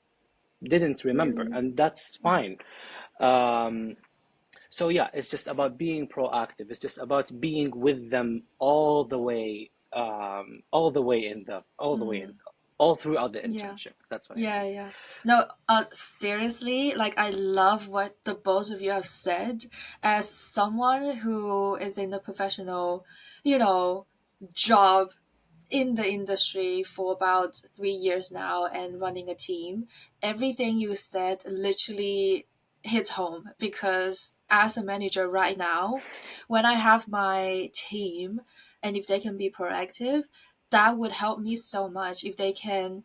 didn't remember, mm, and that's fine. Um, so yeah, it's just about being proactive. It's just about being with them all throughout the Yeah. internship. That's what I Yeah, meant. yeah. No, seriously, like I love what the both of you have said. As someone who is in the professional, you know, job in the industry for about 3 years now and running a team, everything you said literally hits home because as a manager right now, when I have my team and if they can be proactive, that would help me so much if they can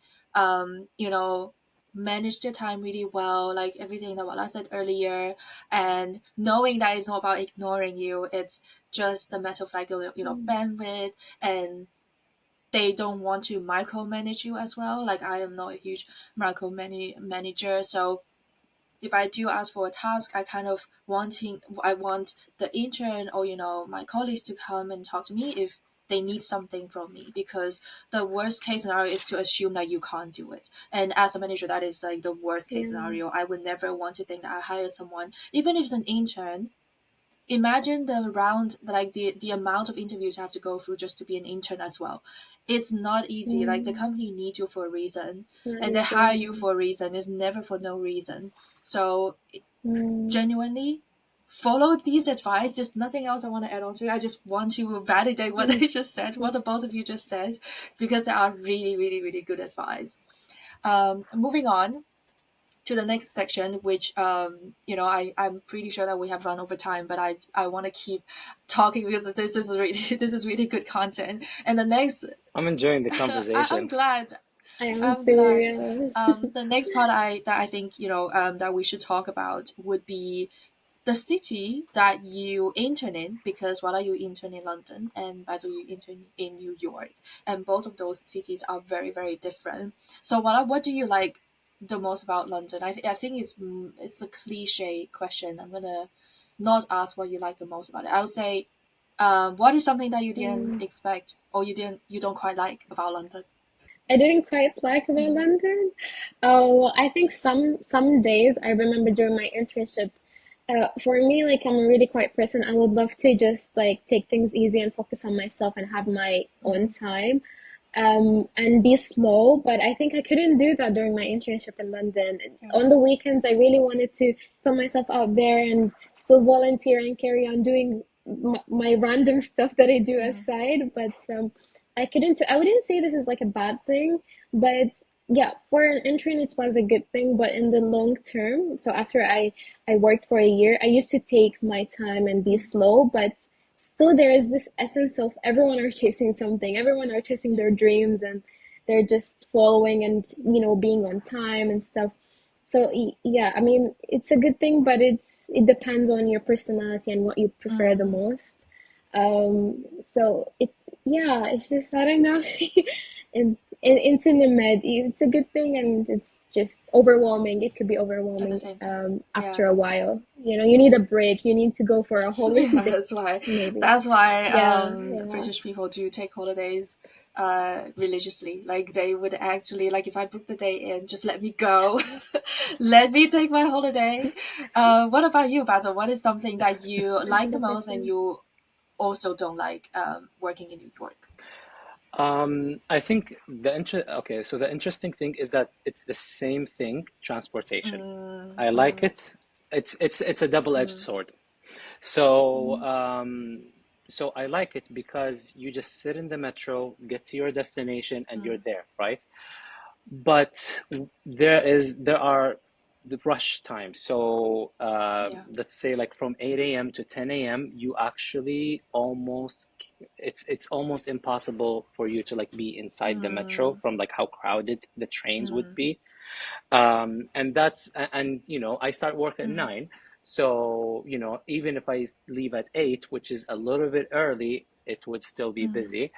you know, manage their time really well, like everything that what I said earlier, and knowing that it's not about ignoring you, it's just a matter of like mm, bandwidth, and they don't want to micromanage you as well. Like I am not a huge manager, so if I do ask for a task, I want the intern or my colleagues to come and talk to me if they need something from me, because the worst case scenario is to assume that you can't do it. And as a manager, that is like the worst case yeah. scenario. I would never want to think that I hire someone, even if it's an intern. Imagine the round, like the amount of interviews you have to go through just to be an intern as well. It's not easy. Like the Mm, company needs you for a reason, it's not and they hire you easy. for a reason. It's never for no reason. So Mm, genuinely follow these advice. There's nothing else I want to add on to it. I just want to validate what mm, they just said, what the both of you just said, because they are really, really, really good advice. Moving on to the next section, which I'm pretty sure that we have run over time, but I want to keep talking because this is really this is really good content. And the next, I'm enjoying the I'm conversation. glad. I am I'm too, glad. yeah. The next part I think that we should talk about would be the city that you intern in, because while you intern in London and Basil you intern in New York, and both of those cities are very very different. So what do you like the most about London? I think it's a cliche question. I'm gonna not ask what you like the most about it. I'll say, what is something that you didn't Mm. expect or you don't quite like about London? I didn't quite like about Mm-hmm. London. Oh, I think some days I remember during my internship. For me, like I'm a really quiet person. I would love to just like take things easy and focus on myself and have my own Mm-hmm. time, and be slow. But I think I couldn't do that during my internship in London. Yeah. On the weekends, I really wanted to put myself out there and still volunteer and carry on doing my random stuff that I do Mm-hmm. aside. But I couldn't. I wouldn't say this is like a bad thing, but yeah, for an intern, it was a good thing, but in the long term, so after I worked for a year, I used to take my time and be Mm, slow, but still there is this essence of everyone are chasing something, everyone are chasing yeah. their dreams, and they're just following and being on time and stuff. So yeah, I mean, it's a good thing, but it depends on your personality and what you prefer the Mm, most. So yeah, it's just I don't know. And it's in the med. It's a good thing, and it's just overwhelming. It could be at the overwhelming same time. after a Yeah. while. You need a break. You need to go for a Yeah, holiday, that's why. maybe. That's why Yeah, yeah, British people do take holidays religiously. Like they would actually like if I book the day in, just let me go. Let me take my holiday. What about you, Basil? What is something that you like the most and 100%. you also don't like working in New York? I think okay, so the interesting thing is that it's the same thing, transportation. Mm, I like mm, it. It's a double-edged mm, sword. So Mm, so I like it because you just sit in the metro, get to your destination, and you're mm, there, right? But there are the rush times. So yeah. let's say like from 8 a.m. to 10 a.m., you actually almost it's almost impossible for you to like be inside the metro Mm, from like how crowded the trains would mm, be. And I start work at mm, 9. So even if I leave at 8, which is a little bit early, it would still be mm, busy.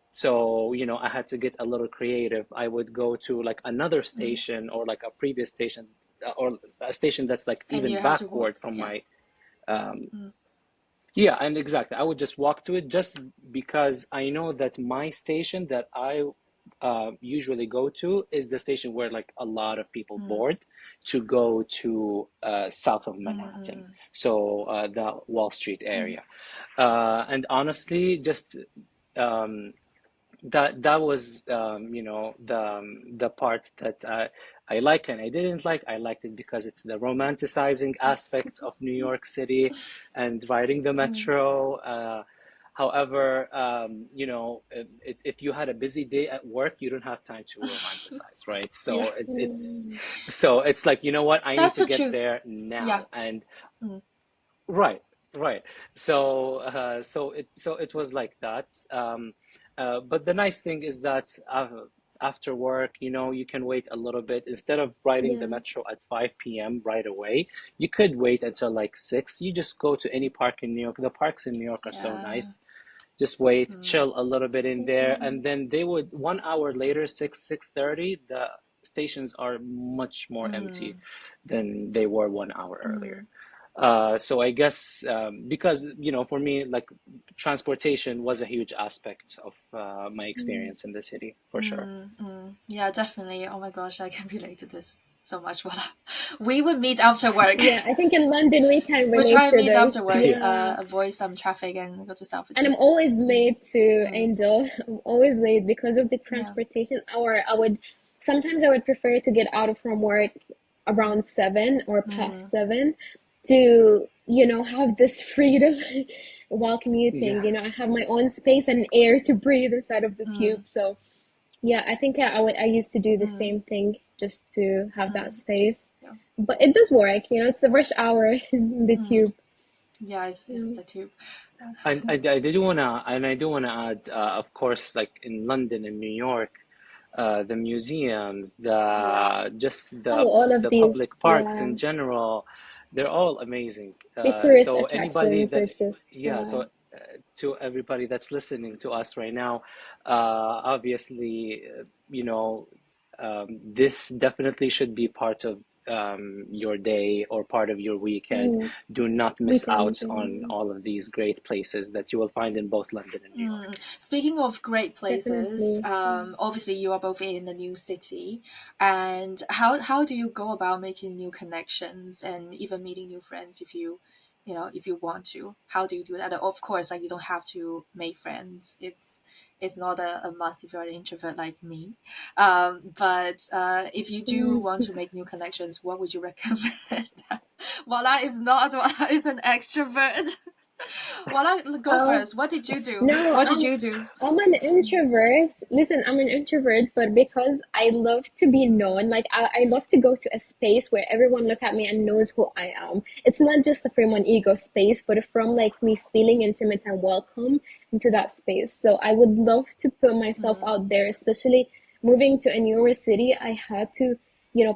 So I had to get a little creative. I would go to like another mm. station or like a previous station, or a station that's like And even you have to backward walk. from Yeah. my um, Mm, yeah, and exactly. I would just walk to it just because I know that my station that I usually go to is the station where like a lot of people mm, board to go to south of mm, Manhattan, mm, so the Wall Street mm, area. And honestly, just um, that was the part that I like and I didn't like. I liked it because it's the romanticizing aspect of New York City and riding the mm. metro. However, if you had a busy day at work, you don't have time to romanticize, right? Yeah. So it's mm, so it's like, you know what, I need That's to the get truth. there Yeah. now. And Mm, right, right. So it was like that. But the nice thing is that after work, you can wait a little bit. Instead of riding the yeah. metro at 5 p.m. right away, you could wait until like 6. You just go to any park in New York. The parks in New York are so yeah. nice. Just wait, Mm, chill a little bit in there, Mm, and then they would 1 hour later, 6:30, the stations are much more empty mm, than they were 1 hour earlier. mm, So I guess because for me, like transportation was a huge aspect of my mm. experience in the city for sure. mm, mm. Yeah, definitely. Oh my gosh, I can relate to this so much. Voila. We would meet after work. Yeah, I think in London we can We relate try and to meet this. after work, Yeah. Yeah. avoid some traffic and go to And I'm Selfridges. always Mm, late to mm, Angel. I'm always late because of the yeah. transportation. Or sometimes I would prefer to get out of from work Mm, around 7 or past mm, 7 to, have this freedom while Yeah. commuting. I have my own space and air to breathe inside of the tube. mm, So yeah, I think I used to do the mm, same thing just to have that mm, space. yeah. But it does work, it's the rush hour in the Mm, tube. yeah, it's Yeah. the tube. I do wanna add, of course, like in London and New York, the museums, Yeah. just Oh, all of the these, public parks yeah. in general, they're all amazing. The tourist So anybody attractions, that, it's just, yeah, yeah. so to everybody that's listening to us right now, obviously, this definitely should be part of your day or part of your weekend. Mm, Do not miss weekend, out on all of these great places that you will find in both London and New York. Mm. Speaking of great places, definitely. Yeah. obviously you are both in the new city, and how do you go about making new connections and even meeting new friends if if you want to? How do you do that? Of course, like you don't have to make friends. It's not a must if you're an introvert like me. But if you do Mm, want to make new connections, what would you recommend? Walla is not. Walla is an extrovert. Well, I go Uh, first. What did you do? no, What did you do? I'm an introvert. Listen, I'm an introvert, but because I love to be known, like I love to go to a space where everyone look at me and knows who I am. It's not just from an ego space, but from like me feeling intimate and welcome into that space. So I would love to put myself out there, especially moving to a newer city. I had to,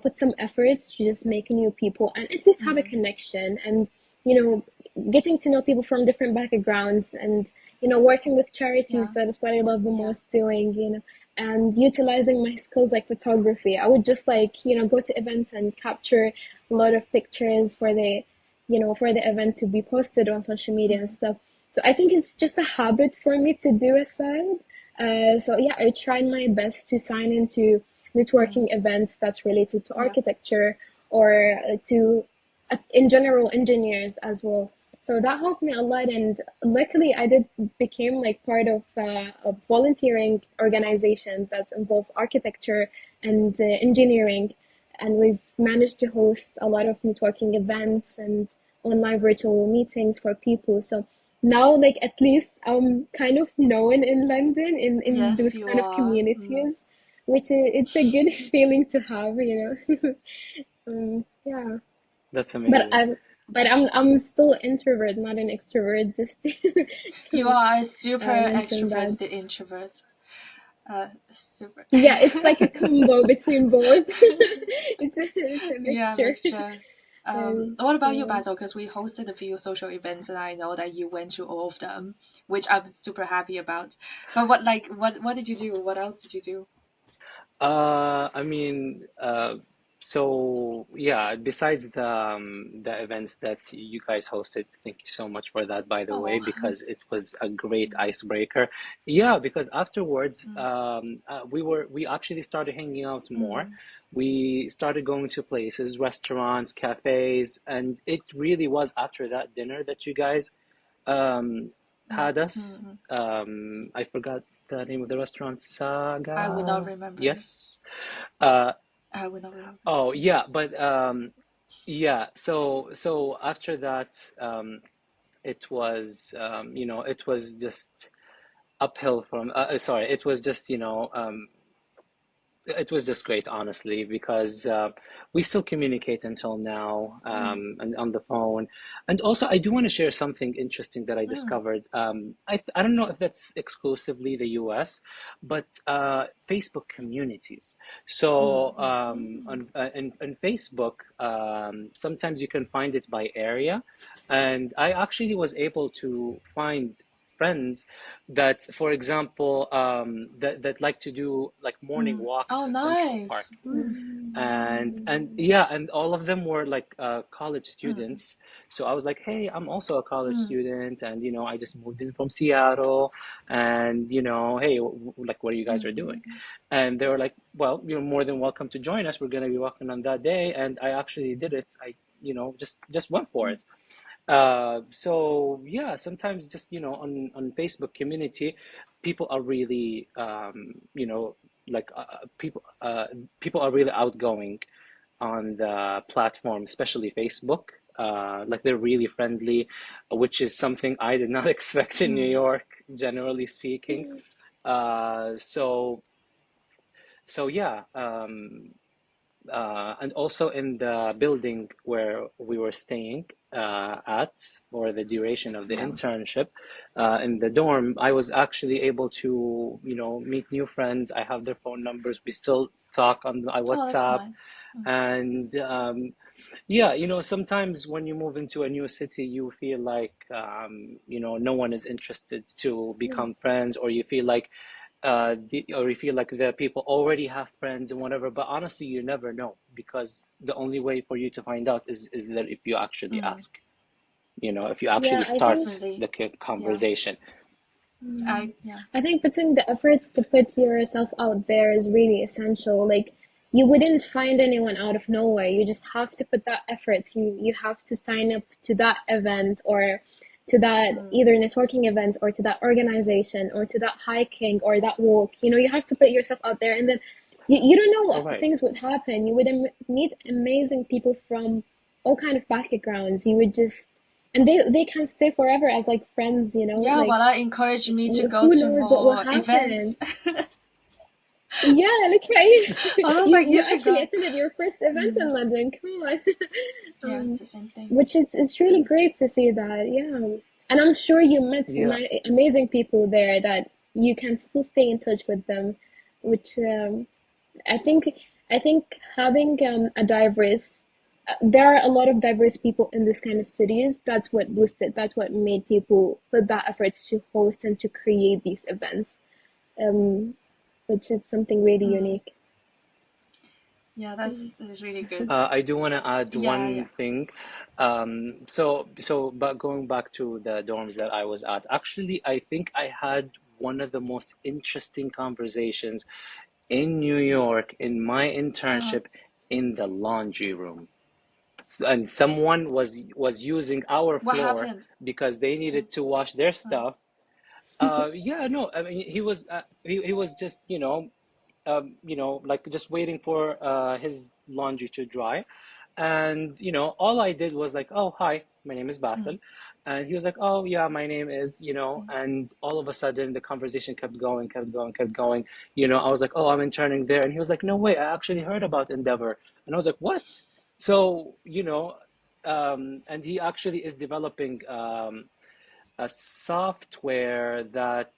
put some efforts to just make new people and at least have a connection and, you know, getting to know people from different backgrounds and working with charities. Yeah, That is what I love the yeah, most doing, and utilizing my skills like photography. I would just like go to events and capture a lot of pictures for the event to be posted on social media and stuff. So I think it's just a habit for me to do aside. So yeah, I tried my best to sign into networking events that's related to yeah. architecture or to in general engineers as well. So that helped me a lot, and luckily I did became like part of a volunteering organization that's involved architecture and engineering, and we've managed to host a lot of networking events and online virtual meetings for people. So now, like at least I'm kind of known in London in Yes, those you kind of are. communities, which it's a good feeling to have. Yeah. That's But amazing. I'm still introvert, not an extrovert. Just You to are a super mention that. extroverted introvert. Super. Yeah, it's like a combo between both. It's a Yeah, mixture. mixture. What about you, Yeah. Basil? Because we hosted a few social events, and I know that you went to all of them, which I'm super happy about. But what did you do? What else did you do? I mean, so yeah, besides the events that you guys hosted, thank you so much for that, by the way, Oh, because it was a great icebreaker. Yeah, because afterwards, we actually started hanging out more. We started going to places, restaurants, cafes, and it really was after that dinner that you guys um had us. I forgot the name of the restaurant, I would not Saga. remember. Yes. Uh, I would not remember. oh yeah, but yeah. So after that, it was it was just uphill from. Sorry, it was just it was just great, honestly, because we still communicate until now, and on the phone. And also, I do want to share something interesting that I discovered. I don't know if that's exclusively the US, but Facebook communities. So in Facebook, sometimes you can find it by area, and I actually was able to find friends that, for example, that like to do like morning walks Oh, in Central Park, nice. and yeah, and all of them were like college students. So I was like, hey, I'm also a college student, and I just moved in from Seattle, and hey, like, what are you guys are doing? And they were like, well, you're more than welcome to join us. We're going to be walking on that day, and I actually did it. I just went for it. So yeah, sometimes just on Facebook community, people are really like people are really outgoing on the platform, especially Facebook. Like they're really friendly, which is something I did not expect in New York, generally speaking. So yeah, and also in the building where we were staying at for the duration of the Yeah. internship, in the dorm, I was actually able to, meet new friends. I have their phone numbers. We still talk on Oh, that's WhatsApp. nice. And yeah, sometimes when you move into a new city, you feel like, no one is interested to become friends, or you feel like or you feel like the people already have friends and whatever, but honestly you never know, because the only way for you to find out is that if you actually ask, if you actually Yeah, I think start Definitely. the Yeah. conversation. Yeah. I think putting the efforts to put yourself out there is really essential. Like you wouldn't find anyone out of nowhere. You just have to put that effort. You have to sign up to that event or to that either networking event or to that organization or to that hiking or that walk. You have to put yourself out there, and then you don't know All what right. things would happen. You would meet amazing people from all kind of backgrounds. You would just and they can stay forever as like friends, you know, Yeah, like Walla encouraged me to go who to knows what will more happen. events. Yeah, look at you. I was you like, you you should actually go. attended your first event Mm. in London. Come on. Yeah, it's the same thing. Which it's really great to see that. Yeah, and I'm sure you met some Yeah. amazing people there that you can still stay in touch with them, which I think I think having a diverse there are a lot of diverse people in this kind of cities. That's what boosted. That's what made people put that efforts to host and to create these events, um, which is something really Mm. unique. Yeah, Mm. that's really good. I do want to add Yeah, yeah. one thing. But going back to the dorms that I was at, actually, I think I had one of the most interesting conversations in New York in my Uh-huh. internship in the laundry room. And someone was using our What floor happened? because they Uh, needed to wash their uh, stuff. Yeah, no, I mean, he was just, like just waiting for his laundry to dry. And, all I did was like, oh, hi, my name is mm, Basil. And he was like, oh, yeah, my name is, mm, and all of a sudden the conversation kept going, kept going, kept going. I was like, oh, I'm interning there. And he was like, no way, I actually heard about Endeavor. And I was like, what? So, and he actually is developing a software that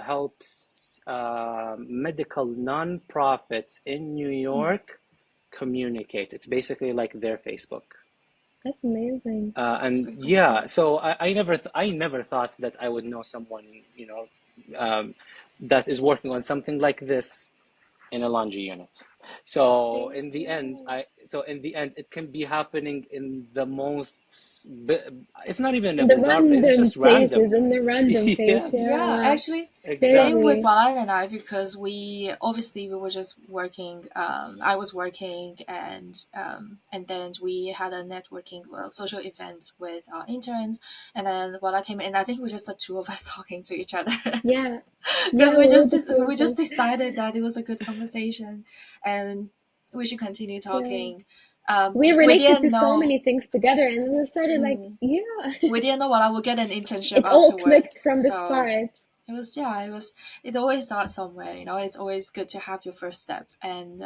helps medical nonprofits in New mm. York communicate. It's basically like their Facebook. That's amazing. It's And pretty cool. Yeah. yeah, so I never thought that I would know someone, um, that is working on something like this in a laundry unit. Yeah. So in the end, it can be happening in the most. It's not even a The bizarre place. It's random just random. places in the random place. Yes, Yeah, Yeah, actually, it's same exactly. with crazy. Balan and I because we obviously we were just working. I was working and then we had a networking, well, social event with our interns, and then Bala came in. I think we just the two of us talking to each other Yeah, because yeah, we were the two we of us. just decided that it was a good conversation, and we should continue Yeah, talking. we We related to didn't so know. many things together, and we started like, Mm, yeah, we didn't know what I would get an internship it all clicked afterwards. from the So start. it was, yeah, it always starts somewhere, it's always good to have your first step and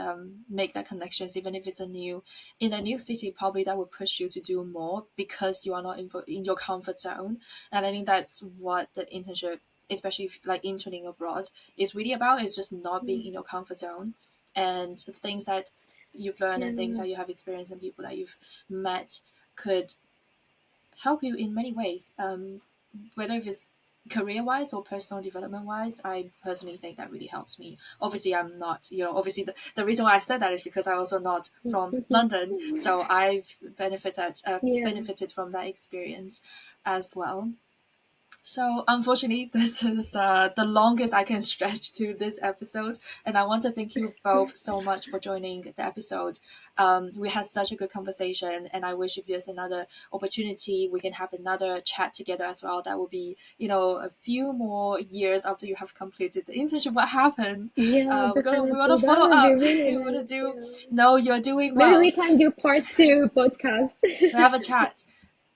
make that connections, even if it's in a new city, probably that will push you to do more because you are not in your comfort zone. And I think that's what the internship, especially if, like interning abroad, is really about, is just not being in your comfort zone, and the things that you've learned and things Yeah, that you have experienced and people that you've met could help you in many ways, whether if it's career wise or personal development wise. I personally think that really helps me. Obviously, I'm not, obviously the reason why I said that is because I also not from London, so I've yeah, benefited from that experience as well. So, unfortunately, this is the longest I can stretch to this episode. And I want to thank you both so much for joining the episode. We had such a good conversation, and I wish if there's another opportunity, we can have another chat together as well. That will be, a few more years after you have completed the internship. What happened? yeah, We're gonna definitely. That follow would be up. really We're gonna nice. do. Yeah, No, you're doing maybe we well. can do part two podcast. We have a chat.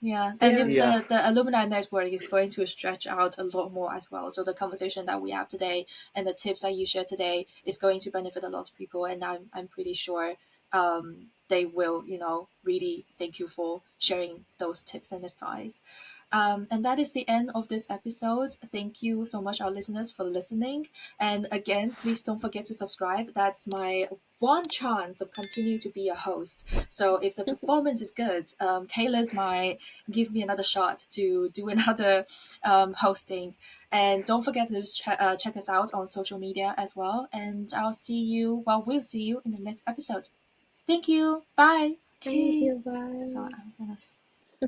Yeah, and Yeah, Yeah. the alumni network is going to stretch out a lot more as well. So the conversation that we have today and the tips that you share today is going to benefit a lot of people, and I'm pretty sure they will, really thank you for sharing those tips and advice. And that is the end of this episode. Thank you so much, our listeners, for listening. And again, please don't forget to subscribe. That's my one chance of continue to be a host. So if the performance is good, Kayla's might give me another shot to do another hosting. And don't forget to check us out on social media as well. And we'll see you in the next episode. Thank you. Bye. thank Okay. you. So Bye. I'm gonna